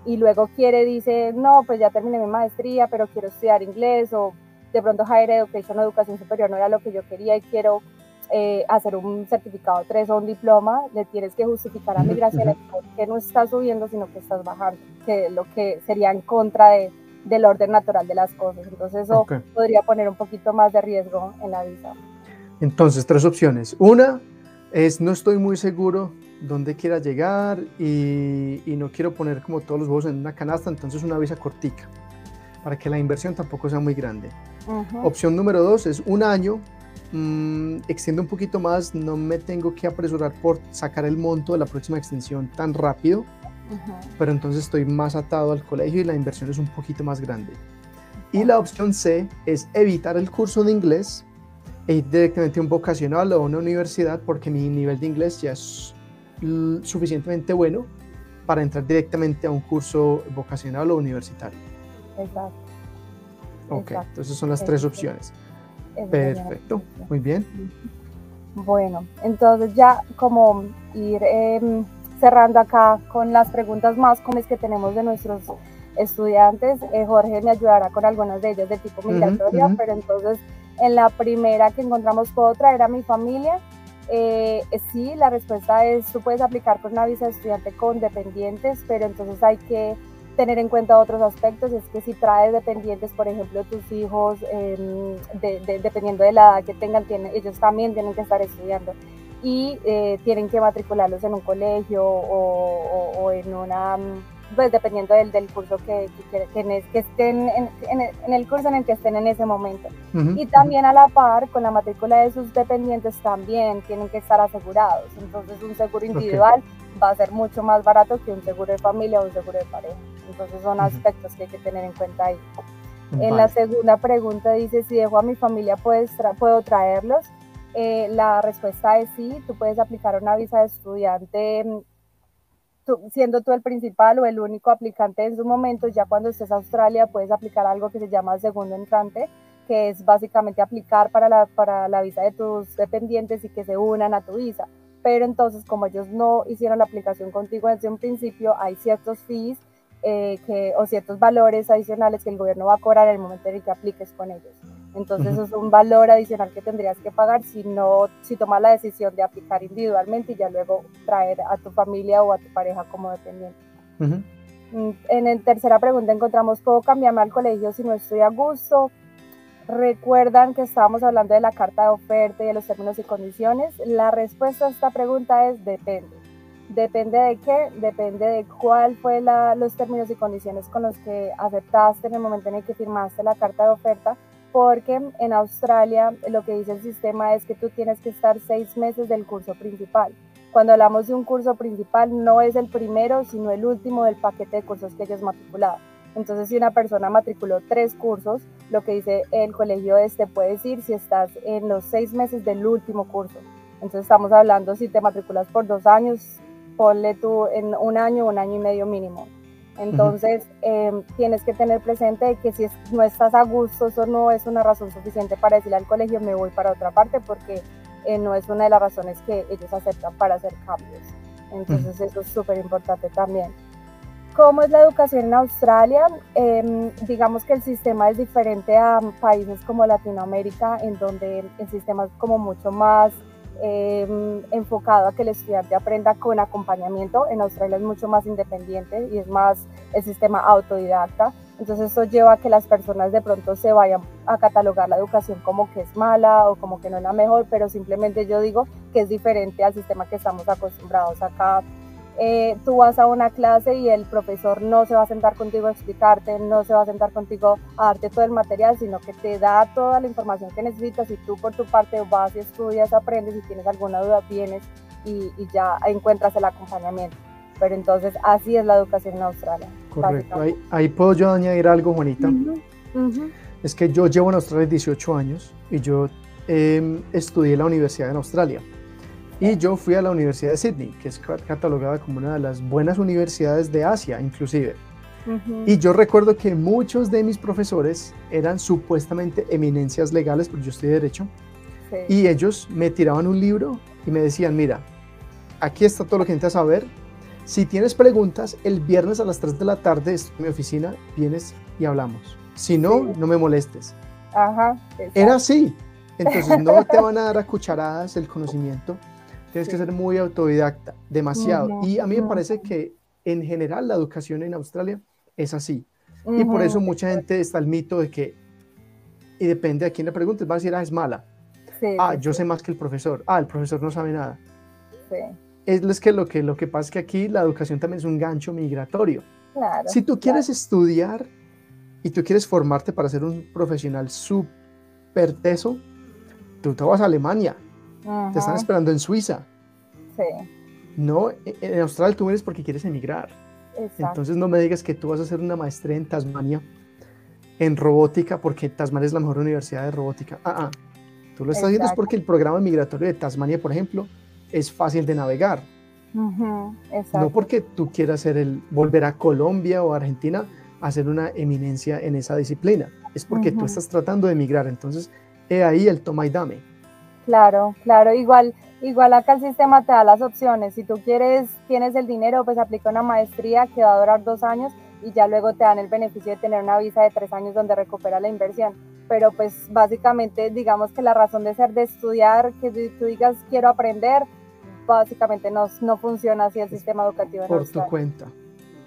y luego dice, no, pues ya terminé mi maestría, pero quiero estudiar inglés, o de pronto Higher Education o educación superior no era lo que yo quería y quiero hacer un certificado 3 o un diploma, le tienes que justificar a migración que no estás subiendo, sino que estás bajando, que lo que sería en contra del orden natural de las cosas. Entonces eso podría poner un poquito más de riesgo en la visa. Entonces, 3 opciones. Una es, no estoy muy seguro dónde quiera llegar y no quiero poner como todos los huevos en una canasta, entonces una visa cortica, para que la inversión tampoco sea muy grande. Opción número 2 es 1 año, extiendo un poquito más, no me tengo que apresurar por sacar el monto de la próxima extensión tan rápido, pero entonces estoy más atado al colegio y la inversión es un poquito más grande. Y la opción C es evitar el curso de inglés e ir directamente a un vocacional o a una universidad, porque mi nivel de inglés ya es suficientemente bueno para entrar directamente a un curso vocacional o universitario. Exacto. Ok, exacto. Entonces son las 3 opciones. Perfecto, muy bien. Bueno, entonces ya como ir cerrando acá con las preguntas más comunes que tenemos de nuestros estudiantes. Jorge me ayudará con algunas de ellas de tipo migratoria, pero entonces en la primera que encontramos, ¿puedo traer a mi familia? Sí, la respuesta es, tú puedes aplicar por una visa de estudiante con dependientes, pero entonces hay que tener en cuenta otros aspectos. Es que si traes dependientes, por ejemplo, tus hijos, dependiendo de la edad que tengan, ellos también tienen que estar estudiando y tienen que matricularlos en un colegio o en una, pues dependiendo del curso que estén en el curso en el que estén en ese momento. Y también a la par, con la matrícula de sus dependientes también tienen que estar asegurados. Entonces un seguro individual va a ser mucho más barato que un seguro de familia o un seguro de pareja. Entonces son aspectos que hay que tener en cuenta ahí. En la segunda pregunta dice, si dejo a mi familia, ¿puedo traerlos? La respuesta es sí. Tú puedes aplicar una visa de estudiante siendo tú el principal o el único aplicante en su momento. Ya cuando estés a Australia puedes aplicar algo que se llama segundo entrante, que es básicamente aplicar para la visa de tus dependientes y que se unan a tu visa. Pero entonces, como ellos no hicieron la aplicación contigo desde un principio, hay ciertos fees o ciertos valores adicionales que el gobierno va a cobrar en el momento en el que apliques con ellos. Entonces eso es un valor adicional que tendrías que pagar si tomas la decisión de aplicar individualmente y ya luego traer a tu familia o a tu pareja como dependiente. En la tercera pregunta encontramos, ¿puedo cambiarme al colegio si no estoy a gusto? Recuerdan que estábamos hablando de la carta de oferta y de los términos y condiciones. La respuesta a esta pregunta es depende. ¿Depende de qué? Depende de cuál fue los términos y condiciones con los que aceptaste en el momento en el que firmaste la carta de oferta, porque en Australia lo que dice el sistema es que tú tienes que estar 6 meses del curso principal. Cuando hablamos de un curso principal, no es el primero, sino el último del paquete de cursos que hayas matriculado. Entonces, si una persona matriculó 3 cursos, lo que dice el colegio es, te puedes ir si estás en los 6 meses del último curso. Entonces, estamos hablando, si te matriculas por 2 años, ponle tú en 1 año, 1 año y medio mínimo. Entonces, tienes que tener presente que si no estás a gusto, eso no es una razón suficiente para decirle al colegio, me voy para otra parte, porque no es una de las razones que ellos aceptan para hacer cambios. Entonces, eso es súper importante también. ¿Cómo es la educación en Australia? Digamos que el sistema es diferente a países como Latinoamérica, en donde el sistema es como mucho más enfocado a que el estudiante aprenda con acompañamiento. En Australia es mucho más independiente y es más el sistema autodidacta. Entonces eso lleva a que las personas de pronto se vayan a catalogar la educación como que es mala o como que no es la mejor, pero simplemente yo digo que es diferente al sistema que estamos acostumbrados acá. Tú vas a una clase y el profesor no se va a sentar contigo a explicarte, no se va a sentar contigo a darte todo el material, sino que te da toda la información que necesitas y tú por tu parte vas y estudias, aprendes, si tienes alguna duda vienes y ya encuentras el acompañamiento. Pero entonces así es la educación en Australia. Correcto, ahí puedo yo añadir algo, Juanita. Es que yo llevo en Australia 18 años y yo estudié en la universidad en Australia. Y yo fui a la Universidad de Sydney, que es catalogada como una de las buenas universidades de Asia, inclusive. Y yo recuerdo que muchos de mis profesores eran supuestamente eminencias legales, porque yo estudié Derecho, y ellos me tiraban un libro y me decían, mira, aquí está todo lo que necesitas saber. Si tienes preguntas, el viernes a las 3 de la tarde estoy en mi oficina, vienes y hablamos. Si no, no me molestes. Era así. Entonces no te van a dar a cucharadas el conocimiento. Tienes que ser muy autodidacta, demasiado. Y a mí me parece que en general la educación en Australia es así. Y por eso mucha gente está el mito de que, y depende a quién le preguntes, va a decir, es mala. Yo sé más que el profesor. El profesor no sabe nada. Es que lo que pasa es que aquí la educación también es un gancho migratorio. Si tú quieres estudiar y tú quieres formarte para ser un profesional súper teso, tú te vas a Alemania. Te están esperando en Suiza. No, en Australia tú vienes porque quieres emigrar. Entonces no me digas que tú vas a hacer una maestría en Tasmania en robótica porque Tasmania es la mejor universidad de robótica. Tú lo estás haciendo es porque el programa migratorio de Tasmania, por ejemplo, es fácil de navegar. No porque tú quieras volver a Colombia o a Argentina a hacer una eminencia en esa disciplina. Es porque tú estás tratando de emigrar. Entonces, he ahí el toma y dame. Claro, igual acá el sistema te da las opciones. Si tú tienes el dinero, pues aplica una maestría que va a durar 2 años y ya luego te dan el beneficio de tener una visa de 3 años donde recupera la inversión. Pero pues básicamente digamos que la razón de ser de estudiar, que tú digas quiero aprender, básicamente no funciona así el sistema educativo en Australia. Por tu cuenta.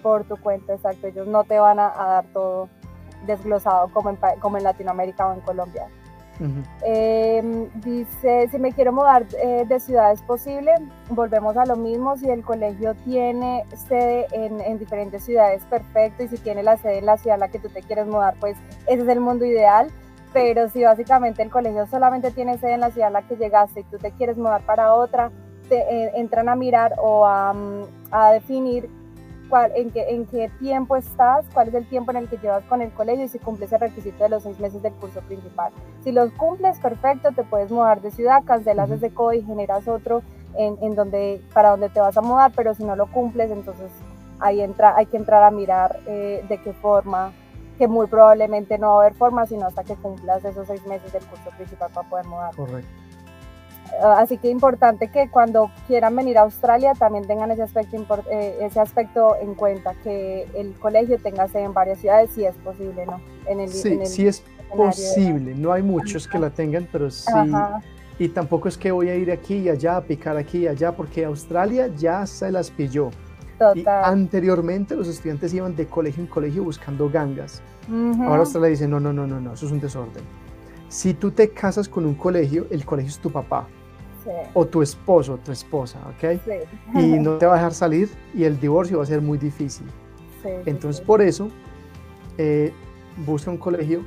Por tu cuenta, exacto. Ellos no te van a dar todo desglosado como en Latinoamérica o en Colombia. Dice, si me quiero mudar de ciudad es posible, volvemos a lo mismo. Si el colegio tiene sede en diferentes ciudades, perfecto, y si tiene la sede en la ciudad en la que tú te quieres mudar, pues ese es el mundo ideal. Pero si básicamente el colegio solamente tiene sede en la ciudad en la que llegaste y tú te quieres mudar para otra, entran a mirar o a definir en qué tiempo estás, cuál es el tiempo en el que llevas con el colegio y si cumples el requisito de los 6 meses del curso principal. Si los cumples, perfecto, te puedes mudar de ciudad, cancelas ese código y generas otro para donde te vas a mudar, pero si no lo cumples, entonces hay que entrar a mirar de qué forma, que muy probablemente no va a haber forma, sino hasta que cumplas esos 6 meses del curso principal para poder mudar. Correcto. Así que importante que cuando quieran venir a Australia también tengan ese aspecto en cuenta, que el colegio tenga sede en varias ciudades, si es posible, ¿no? Sí es posible, no hay muchos que la tengan, pero sí. Y tampoco es que voy a ir aquí y allá, a picar aquí y allá, porque Australia ya se las pilló. Total. Y anteriormente los estudiantes iban de colegio en colegio buscando gangas. Ahora Australia dice, no, eso es un desorden. Si tú te casas con un colegio, el colegio es tu papá. O tu esposo o tu esposa, ¿ok? Y no te va a dejar salir y el divorcio va a ser muy difícil. Entonces, por eso, busca un colegio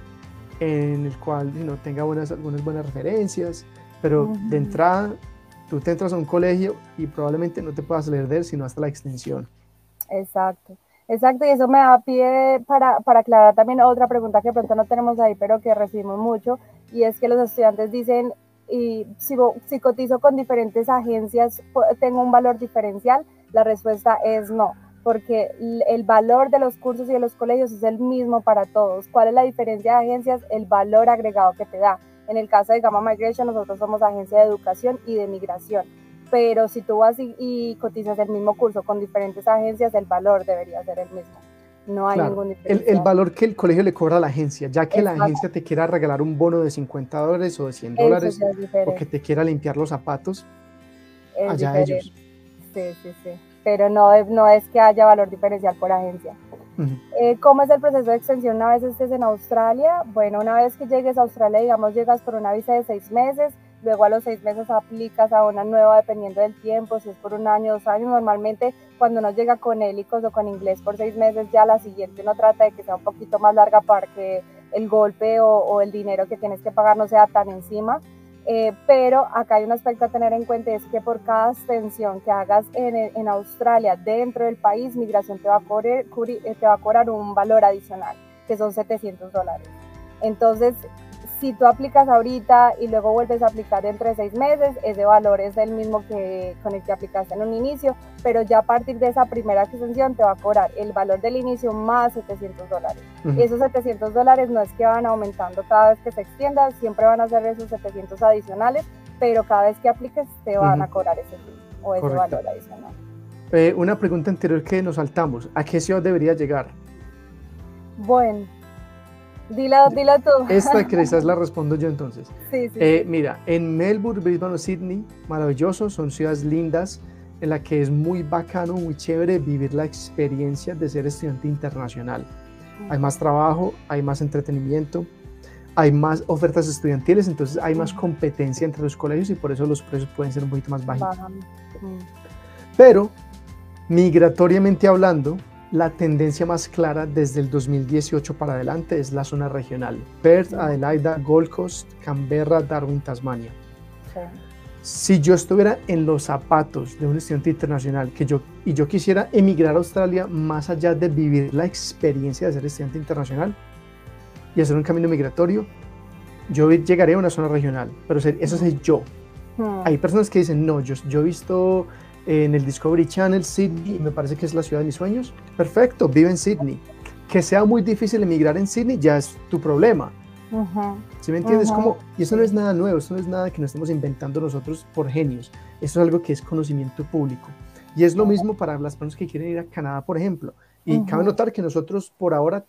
en el cual tenga algunas buenas referencias, pero de entrada, tú te entras a un colegio y probablemente no te puedas salir de él, sino hasta la extensión. Exacto, y eso me da pie para aclarar también otra pregunta que de pronto no tenemos ahí, pero que recibimos mucho, y es que los estudiantes dicen, y si cotizo con diferentes agencias, ¿tengo un valor diferencial? La respuesta es no, porque el valor de los cursos y de los colegios es el mismo para todos. ¿Cuál es la diferencia de agencias? El valor agregado que te da. En el caso de Gamma Migration, nosotros somos agencia de educación y de migración, pero si tú vas y cotizas el mismo curso con diferentes agencias, el valor debería ser el mismo. No hay ningún diferencial. El valor que el colegio le cobra a la agencia, ya que la agencia te quiera regalar un bono de $50 o de $100, o que te quiera limpiar los zapatos, allá ellos. Sí. Pero no es que haya valor diferencial por agencia. ¿Cómo es el proceso de extensión una vez estés en Australia? Bueno, una vez que llegues a Australia, digamos, llegas por una visa de 6 meses, luego a los 6 meses aplicas a una nueva dependiendo del tiempo, si es por 1 año, 2 años. Normalmente cuando uno llega con ELICOS o con inglés por 6 meses, ya la siguiente uno trata de que sea un poquito más larga para que el golpe o el dinero que tienes que pagar no sea tan encima. Pero acá hay un aspecto a tener en cuenta, es que por cada extensión que hagas en Australia dentro del país, migración te va a cobrar un valor adicional, que son $700. Entonces, si tú aplicas ahorita y luego vuelves a aplicar dentro de 6 meses, ese valor es el mismo que con el que aplicaste en un inicio, pero ya a partir de esa primera extensión te va a cobrar el valor del inicio más $700. Y esos $700 no es que van aumentando cada vez que se extienda, siempre van a ser esos 700 adicionales, pero cada vez que apliques te van a cobrar ese fee o ese valor adicional. Una pregunta anterior que nos saltamos, ¿a qué ciudad debería llegar? Bueno, dilo tú. Esta quizás la respondo yo entonces. Sí. Mira, en Melbourne, Brisbane o Sydney, maravilloso, son ciudades lindas en la que es muy bacano, muy chévere vivir la experiencia de ser estudiante internacional. Hay más trabajo, hay más entretenimiento, hay más ofertas estudiantiles, entonces hay más competencia entre los colegios y por eso los precios pueden ser un poquito más bajitos. Pero, migratoriamente hablando, la tendencia más clara desde el 2018 para adelante es la zona regional. Perth, Adelaida, Gold Coast, Canberra, Darwin, Tasmania. Si yo estuviera en los zapatos de un estudiante internacional y yo quisiera emigrar a Australia más allá de vivir la experiencia de ser estudiante internacional y hacer un camino migratorio, yo llegaría a una zona regional, pero eso es yo. Hay personas que dicen, no, yo he visto en el Discovery Channel Sydney, me parece que es la ciudad de mis sueños. Perfecto, vive en Sydney. Que sea muy difícil emigrar en Sydney ya es tu problema. ¿Sí me entiendes? Y eso no es nada nuevo, eso no es nada que nos estemos inventando nosotros por genios. Eso es algo que es conocimiento público. Y es lo mismo para las personas que quieren ir a Canadá, por ejemplo. Y cabe notar que nosotros por ahora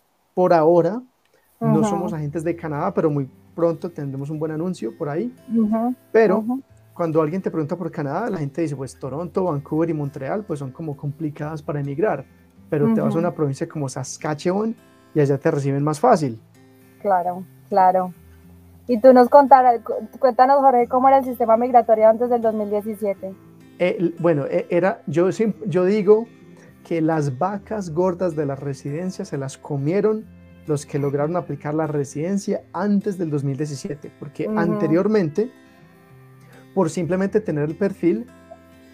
no somos agentes de Canadá, pero muy pronto tendremos un buen anuncio por ahí. Pero cuando alguien te pregunta por Canadá, la gente dice, pues Toronto, Vancouver y Montreal, pues son como complicadas para emigrar. Pero te vas a una provincia como Saskatchewan y allá te reciben más fácil. Claro. Y tú cuéntanos, Jorge, ¿cómo era el sistema migratorio antes del 2017? Yo digo que las vacas gordas de las residencias se las comieron los que lograron aplicar la residencia antes del 2017, porque anteriormente, por simplemente tener el perfil,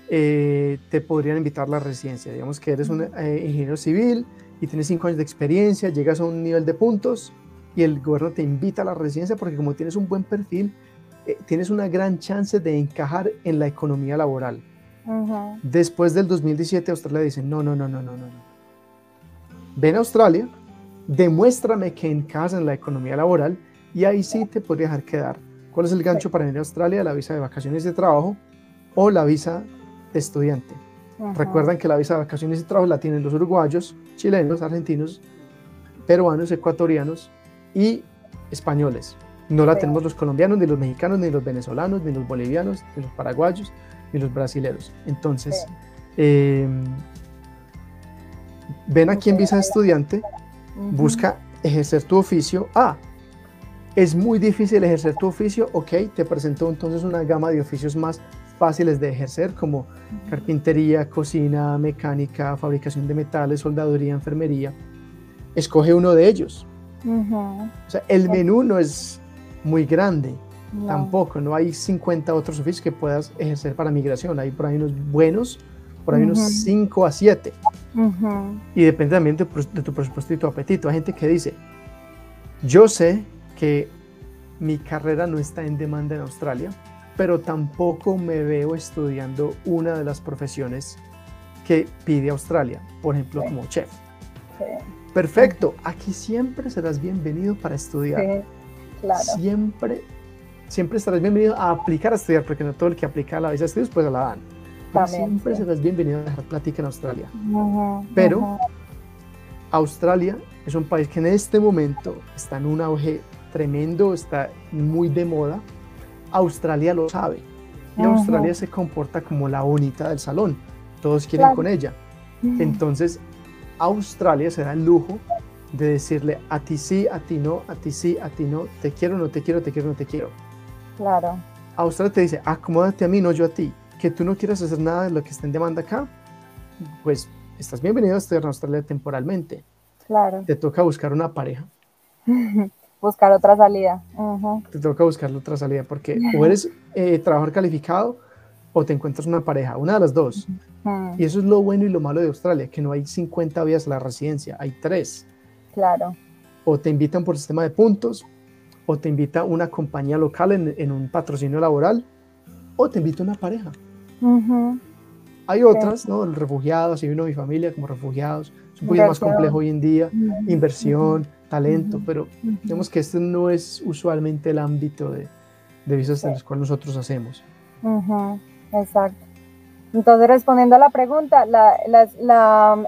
te podrían invitar a la residencia. Digamos que eres un ingeniero civil y tienes 5 años de experiencia, llegas a un nivel de puntos y el gobierno te invita a la residencia porque como tienes un buen perfil, tienes una gran chance de encajar en la economía laboral. Después del 2017, Australia dice, no. Ven a Australia, demuéstrame que encajas en la economía laboral y ahí sí te podría dejar quedar. ¿Cuál es el gancho para venir a Australia? La visa de vacaciones y de trabajo o la visa de estudiante. Recuerdan que la visa de vacaciones y trabajo la tienen los uruguayos, chilenos, argentinos, peruanos, ecuatorianos y españoles. No la tenemos los colombianos, ni los mexicanos, ni los venezolanos, ni los bolivianos, ni los paraguayos, ni los brasileros. Entonces, ven aquí en visa de estudiante, busca ejercer tu oficio. Es muy difícil ejercer tu oficio, ok, te presento entonces una gama de oficios más fáciles de ejercer como carpintería, cocina, mecánica, fabricación de metales, soldaduría, enfermería. Escoge uno de ellos. O sea, el menú no es muy grande, tampoco, no hay 50 otros oficios que puedas ejercer para migración, hay por ahí unos buenos, por ahí unos 5 a 7. Y depende también de tu presupuesto y tu apetito. Hay gente que dice, yo sé que mi carrera no está en demanda en Australia, pero tampoco me veo estudiando una de las profesiones que pide Australia, por ejemplo, como chef. Perfecto, aquí siempre serás bienvenido para estudiar. Siempre estarás bienvenido a aplicar a estudiar, porque no todo el que aplica a la visa de estudios pues la dan. pero También, siempre sí. serás bienvenido a dejar plática en Australia. Ujú, Pero ujú, Australia es un país que en este momento está en un auge tremendo, está muy de moda. Australia lo sabe y ujú. Australia se comporta como la bonita del salón. Todos quieren Claro. con ella. Entonces, Australia se da el lujo de decirle a ti sí, a ti no, a ti sí, a ti no, te quiero, no te quiero, te quiero, no te quiero. Claro, Australia te dice, acomódate a mí, no yo a ti. Que tú no quieras hacer nada de lo que esté en demanda acá, pues estás bienvenido a estudiar en Australia temporalmente. claro. Te toca buscar una pareja, Buscar otra salida. Ujú. te toca buscar otra salida, porque o eres trabajador calificado o te encuentras una pareja, una de las dos. Mm, Y eso es lo bueno y lo malo de Australia, que no hay 50 vías a la residencia, hay 3. claro. O te invitan por sistema de puntos, o te invita una compañía local en un patrocinio laboral, o te invita una pareja. Ujú. Hay Sí. otras, ¿no? Los refugiados, si vino mi familia como refugiados, es un poquito más complejo Inversión. hoy en día, Ujú, ujú, inversión, talento, ujú, pero ujú. digamos que este no es usualmente el ámbito de visas Sí. en los cuales nosotros hacemos. Ujú, exacto. Entonces, respondiendo a la pregunta, la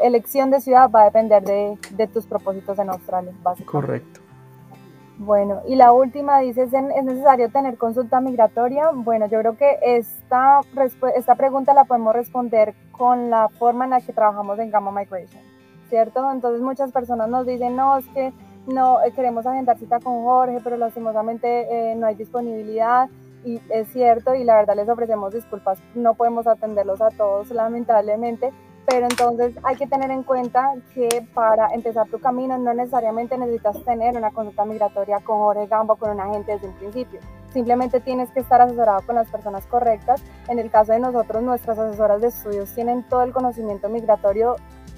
elección de ciudad va a depender de tus propósitos en Australia, básicamente. Correcto. Bueno, y la última dice, ¿es necesario tener consulta migratoria? Bueno, yo creo que esta pregunta la podemos responder con la forma en la que trabajamos en Gamma Migration, ¿cierto? Entonces muchas personas nos dicen, no, es que no queremos agendar cita con Jorge, pero lastimosamente no hay disponibilidad. Y es cierto, y la verdad les ofrecemos disculpas, no podemos atenderlos a todos, lamentablemente, pero entonces hay que tener en cuenta que para empezar tu camino no necesariamente necesitas tener una consulta migratoria con Jorge Gamba o con un agente desde un principio. Simplemente tienes que estar asesorado con las personas correctas. En el caso de nosotros, nuestras asesoras de estudios tienen todo el conocimiento migratorio,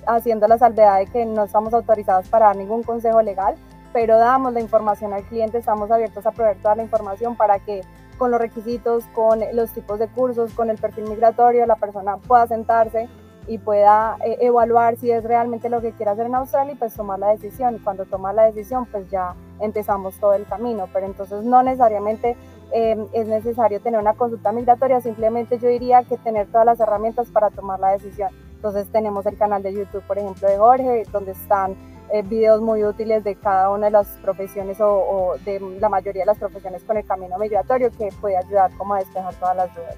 haciendo la salvedad de que no estamos autorizados para dar ningún consejo legal, pero damos la información al cliente, estamos abiertos a proveer toda la información para que con los requisitos, con los tipos de cursos, con el perfil migratorio, la persona pueda sentarse y pueda evaluar si es realmente lo que quiere hacer en Australia y pues tomar la decisión. Y cuando toma la decisión, pues ya empezamos todo el camino. Pero entonces no necesariamente es necesario tener una consulta migratoria, simplemente yo diría que tener todas las herramientas para tomar la decisión. Entonces tenemos el canal de YouTube, por ejemplo, de Jorge, donde están videos muy útiles de cada una de las profesiones o de la mayoría de las profesiones con el camino migratorio, que puede ayudar como a despejar todas las dudas.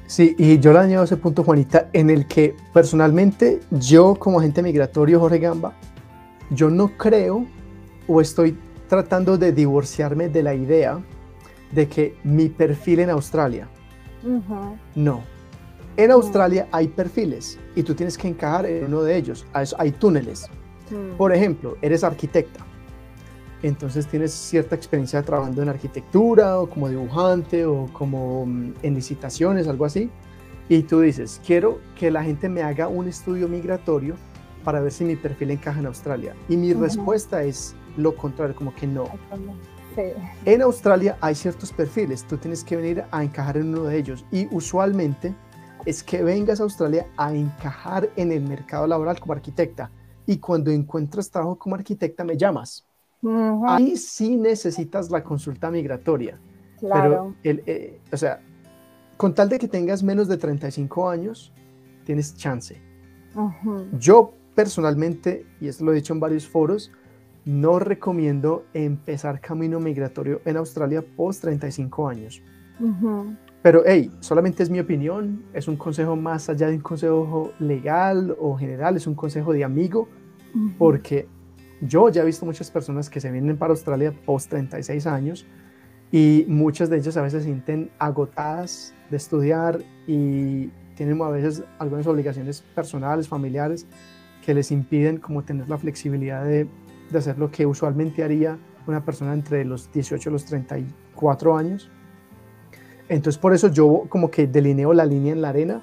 Sí, y yo le añado ese punto, Juanita, en el que personalmente yo como agente migratorio, Jorge Gamba, yo no creo o estoy tratando de divorciarme de la idea de que mi perfil en Australia. No. En Australia hay perfiles y tú tienes que encajar en uno de ellos. Hay túneles. Por ejemplo, eres arquitecta. Entonces tienes cierta experiencia trabajando en arquitectura o como dibujante o como en licitaciones, algo así. Y tú dices, quiero que la gente me haga un estudio migratorio para ver si mi perfil encaja en Australia. Y mi respuesta es lo contrario, como que no. Sí. En Australia hay ciertos perfiles, tú tienes que venir a encajar en uno de ellos. Y usualmente es que vengas a Australia a encajar en el mercado laboral como arquitecta. Y cuando encuentras trabajo como arquitecta, me llamas. Ahí sí necesitas la consulta migratoria. Claro. Pero, o sea, con tal de que tengas menos de 35 años, tienes chance. Yo personalmente, y esto lo he dicho en varios foros, no recomiendo empezar camino migratorio en Australia post 35 años. Pero, hey, solamente es mi opinión, es un consejo más allá de un consejo legal o general, es un consejo de amigo, porque yo ya he visto muchas personas que se vienen para Australia post 36 años y muchas de ellas a veces se sienten agotadas de estudiar y tienen a veces algunas obligaciones personales, familiares, que les impiden como tener la flexibilidad de hacer lo que usualmente haría una persona entre los 18 y los 34 años. Entonces por eso yo como que delineo la línea en la arena,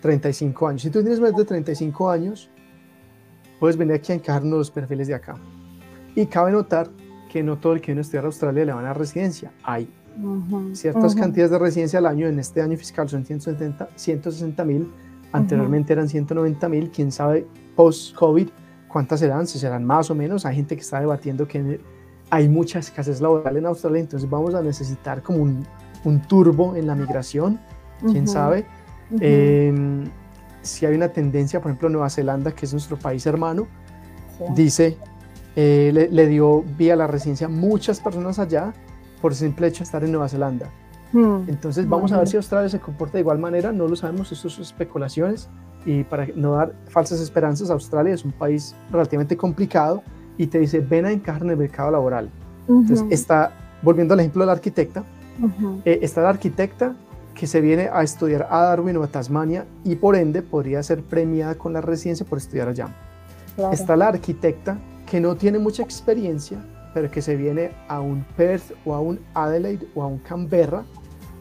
35 años. Si tú tienes más de 35 años, puedes venir aquí a encajar uno de los perfiles de acá. Y cabe notar que no todo el que viene a estudiar a Australia le van a dar residencia. Hay ciertas cantidades de residencia al año. En este año fiscal son 160,000. Anteriormente eran 190,000. Quién sabe post-COVID cuántas serán, si serán más o menos. Hay gente que está debatiendo que hay mucha escasez laboral en Australia, entonces vamos a necesitar como un turbo en la migración, quién sabe. Si hay una tendencia, por ejemplo, Nueva Zelanda, que es nuestro país hermano, Sí. dice, le dio vía la residencia a muchas personas allá por el simple hecho de estar en Nueva Zelanda. Entonces vamos a ver si Australia se comporta de igual manera, no lo sabemos, esto son especulaciones, y para no dar falsas esperanzas, Australia es un país relativamente complicado y te dice, ven a encajar en el mercado laboral. Entonces está, volviendo al ejemplo de la arquitecta, está la arquitecta que se viene a estudiar a Darwin o a Tasmania y por ende podría ser premiada con la residencia por estudiar allá. Claro. Está la arquitecta que no tiene mucha experiencia, pero que se viene a un Perth o a un Adelaide o a un Canberra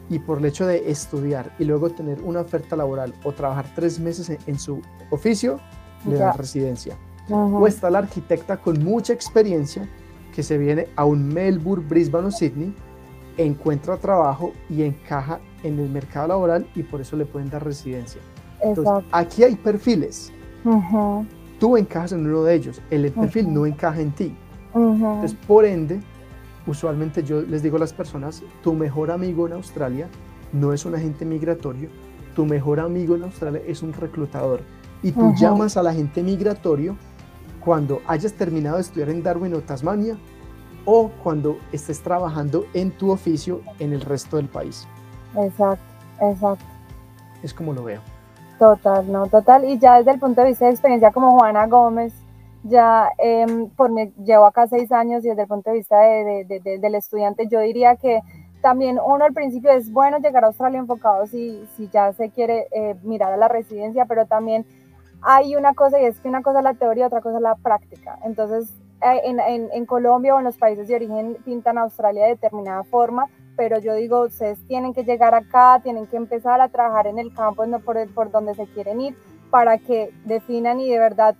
y por el hecho de estudiar y luego tener una oferta laboral o trabajar 3 meses en su oficio, le da residencia. O está la arquitecta con mucha experiencia que se viene a un Melbourne, Brisbane o Sydney, encuentra trabajo y encaja en el mercado laboral y por eso le pueden dar residencia. Entonces, aquí hay perfiles. Tú encajas en uno de ellos, el perfil no encaja en ti. Entonces, por ende, usualmente yo les digo a las personas, tu mejor amigo en Australia no es un agente migratorio, tu mejor amigo en Australia es un reclutador. Y tú llamas al agente migratorio cuando hayas terminado de estudiar en Darwin o Tasmania o cuando estés trabajando en tu oficio en el resto del país. Exacto, exacto. Es como lo veo. Total, no, total. Y ya desde el punto de vista de experiencia como Juana Gómez, ya llevo acá 6 años y desde el punto de vista del estudiante, yo diría que también uno al principio es bueno llegar a Australia enfocado si ya se quiere mirar a la residencia, pero también hay una cosa y es que una cosa es la teoría, otra cosa es la práctica. Entonces, en Colombia o en los países de origen pintan a Australia de determinada forma, pero yo digo, ustedes tienen que llegar acá, tienen que empezar a trabajar en el campo por donde se quieren ir para que definan y de verdad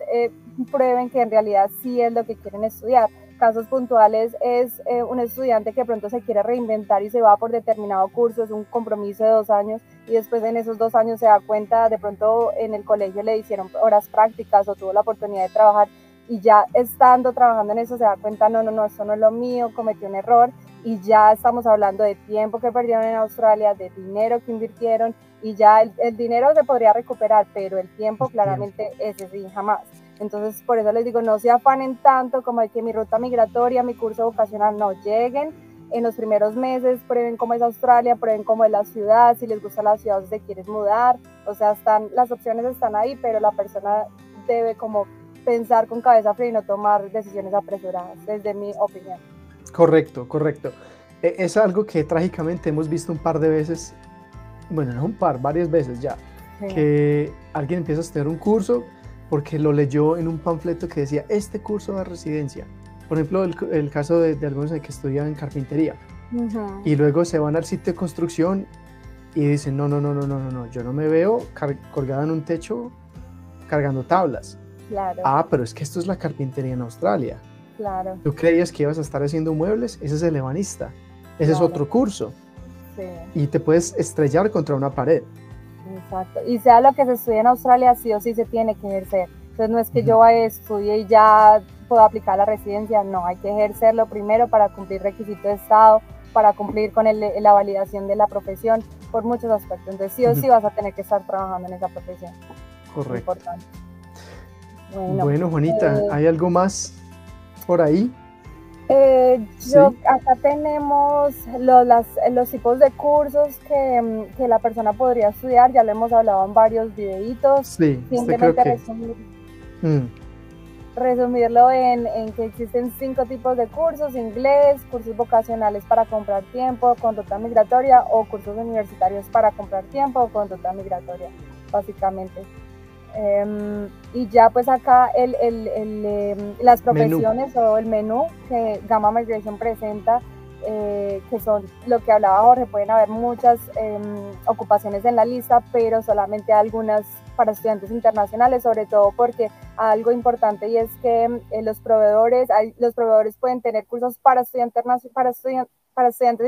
prueben que en realidad sí es lo que quieren estudiar. Casos puntuales es un estudiante que de pronto se quiere reinventar y se va por determinado curso, es un compromiso de 2 años y después en esos 2 años se da cuenta, de pronto en el colegio le hicieron horas prácticas o tuvo la oportunidad de trabajar y ya estando trabajando en eso se da cuenta, no, esto no es lo mío, cometí un error y ya estamos hablando de tiempo que perdieron en Australia, de dinero que invirtieron y ya el dinero se podría recuperar, pero el tiempo claramente ese sí, jamás. Entonces, por eso les digo, no se afanen tanto como de que mi ruta migratoria, mi curso vocacional, no, lleguen en los primeros meses, prueben cómo es Australia, prueben cómo es la ciudad, si les gusta la ciudad o si se quieren mudar, o sea, las opciones están ahí, pero la persona debe como pensar con cabeza fría y no tomar decisiones apresuradas, desde mi opinión. Correcto, correcto. Es algo que trágicamente hemos visto un par de veces, bueno, no un par, varias veces ya, sí. Que alguien empieza a estudiar un curso porque lo leyó en un panfleto que decía, este curso de residencia. Por ejemplo, el caso de algunos que estudian carpintería. Y luego se van al sitio de construcción y dicen, no, yo no me veo colgada en un techo cargando tablas. Claro. Ah, pero es que esto es la carpintería en Australia. Claro. ¿Tú creías que ibas a estar haciendo muebles? Ese es el ebanista. Ese es otro curso. Sí. Y te puedes estrellar contra una pared. Exacto. Y sea lo que se estudie en Australia, sí o sí se tiene que ejercer. Entonces no es que yo estudie y ya pueda aplicar la residencia, no, hay que ejercerlo primero para cumplir requisitos de estado, para cumplir con la validación de la profesión, por muchos aspectos. Entonces sí o sí vas a tener que estar trabajando en esa profesión. Correcto. Importante. Bueno, Juanita, ¿hay algo más por ahí? Acá tenemos los tipos de cursos que la persona podría estudiar, ya lo hemos hablado en varios videitos. Sí, simplemente resumirlo en que existen 5 tipos de cursos: inglés, cursos vocacionales para comprar tiempo con ruta migratoria o cursos universitarios para comprar tiempo con ruta migratoria, básicamente. Y ya pues acá las profesiones o el menú que Gamma Migration presenta, que son lo que hablaba Jorge, pueden haber muchas ocupaciones en la lista, pero solamente algunas para estudiantes internacionales, sobre todo porque algo importante y es que los proveedores pueden tener cursos para estudiantes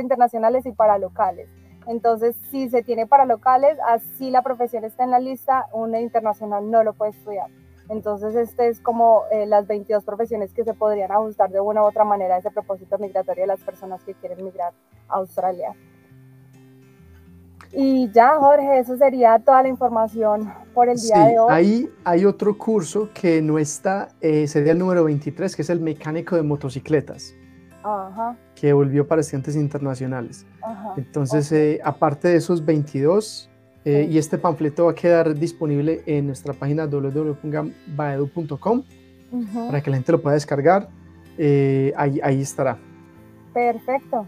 internacionales y para locales. Entonces, si se tiene para locales, así la profesión está en la lista, una internacional no lo puede estudiar. Entonces, este es como las 22 profesiones que se podrían ajustar de una u otra manera a ese propósito migratorio de las personas que quieren migrar a Australia. Y ya, Jorge, eso sería toda la información por el día de hoy. Ahí hay otro curso que no está, sería el número 23, que es el mecánico de motocicletas, que volvió para estudiantes internacionales. Entonces, aparte de esos 22, y este panfleto va a quedar disponible en nuestra página www.gambaedu.com para que la gente lo pueda descargar. Ahí estará. Perfecto.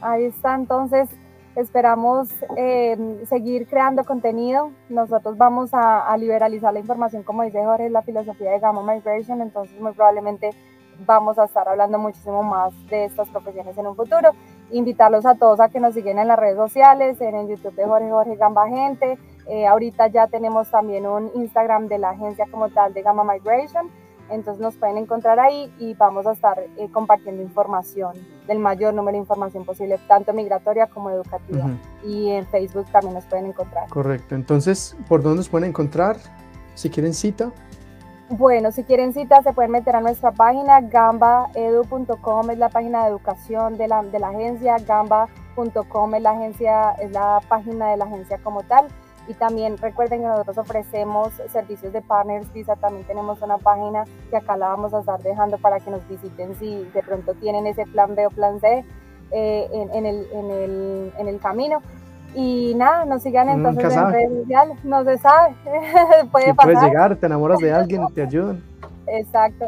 Ahí está, entonces esperamos seguir creando contenido. Nosotros vamos a liberalizar la información, como dice Jorge, la filosofía de Gamma Migration, entonces muy probablemente vamos a estar hablando muchísimo más de estas profesiones en un futuro. Invitarlos a todos a que nos sigan en las redes sociales, en el YouTube de Jorge Gamba Agente. Ahorita ya tenemos también un Instagram de la agencia como tal de Gamma Migration. Entonces nos pueden encontrar ahí y vamos a estar compartiendo información, del mayor número de información posible, tanto migratoria como educativa. Y en Facebook también nos pueden encontrar. Correcto. Entonces, ¿por dónde nos pueden encontrar? Si quieren cita. Bueno, si quieren cita se pueden meter a nuestra página, gambaedu.com es la página de educación de la agencia, gamba.com es la página de la agencia como tal. Y también recuerden que nosotros ofrecemos servicios de Partners Visa, también tenemos una página que acá la vamos a estar dejando para que nos visiten si de pronto tienen ese plan B o plan C en el camino. Y nada, nos sigan entonces en redes sociales, no se sabe, puede pasar. Puedes llegar, te enamoras de alguien, te ayudan. Exacto,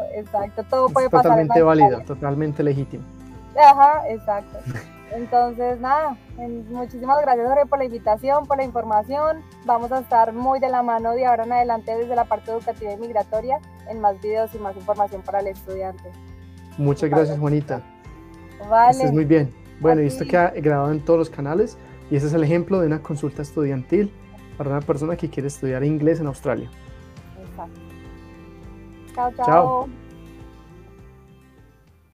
todo puede pasar. Totalmente válido, totalmente legítimo. Ajá, exacto. Entonces, nada, muchísimas gracias, Jorge, por la invitación, por la información. Vamos a estar muy de la mano de ahora en adelante desde la parte educativa y migratoria en más videos y más información para el estudiante. Muchas gracias, Juanita. Vale. Estés muy bien. Bueno, y esto queda grabado en todos los canales y ese es el ejemplo de una consulta estudiantil para una persona que quiere estudiar inglés en Australia. Exacto. Chao.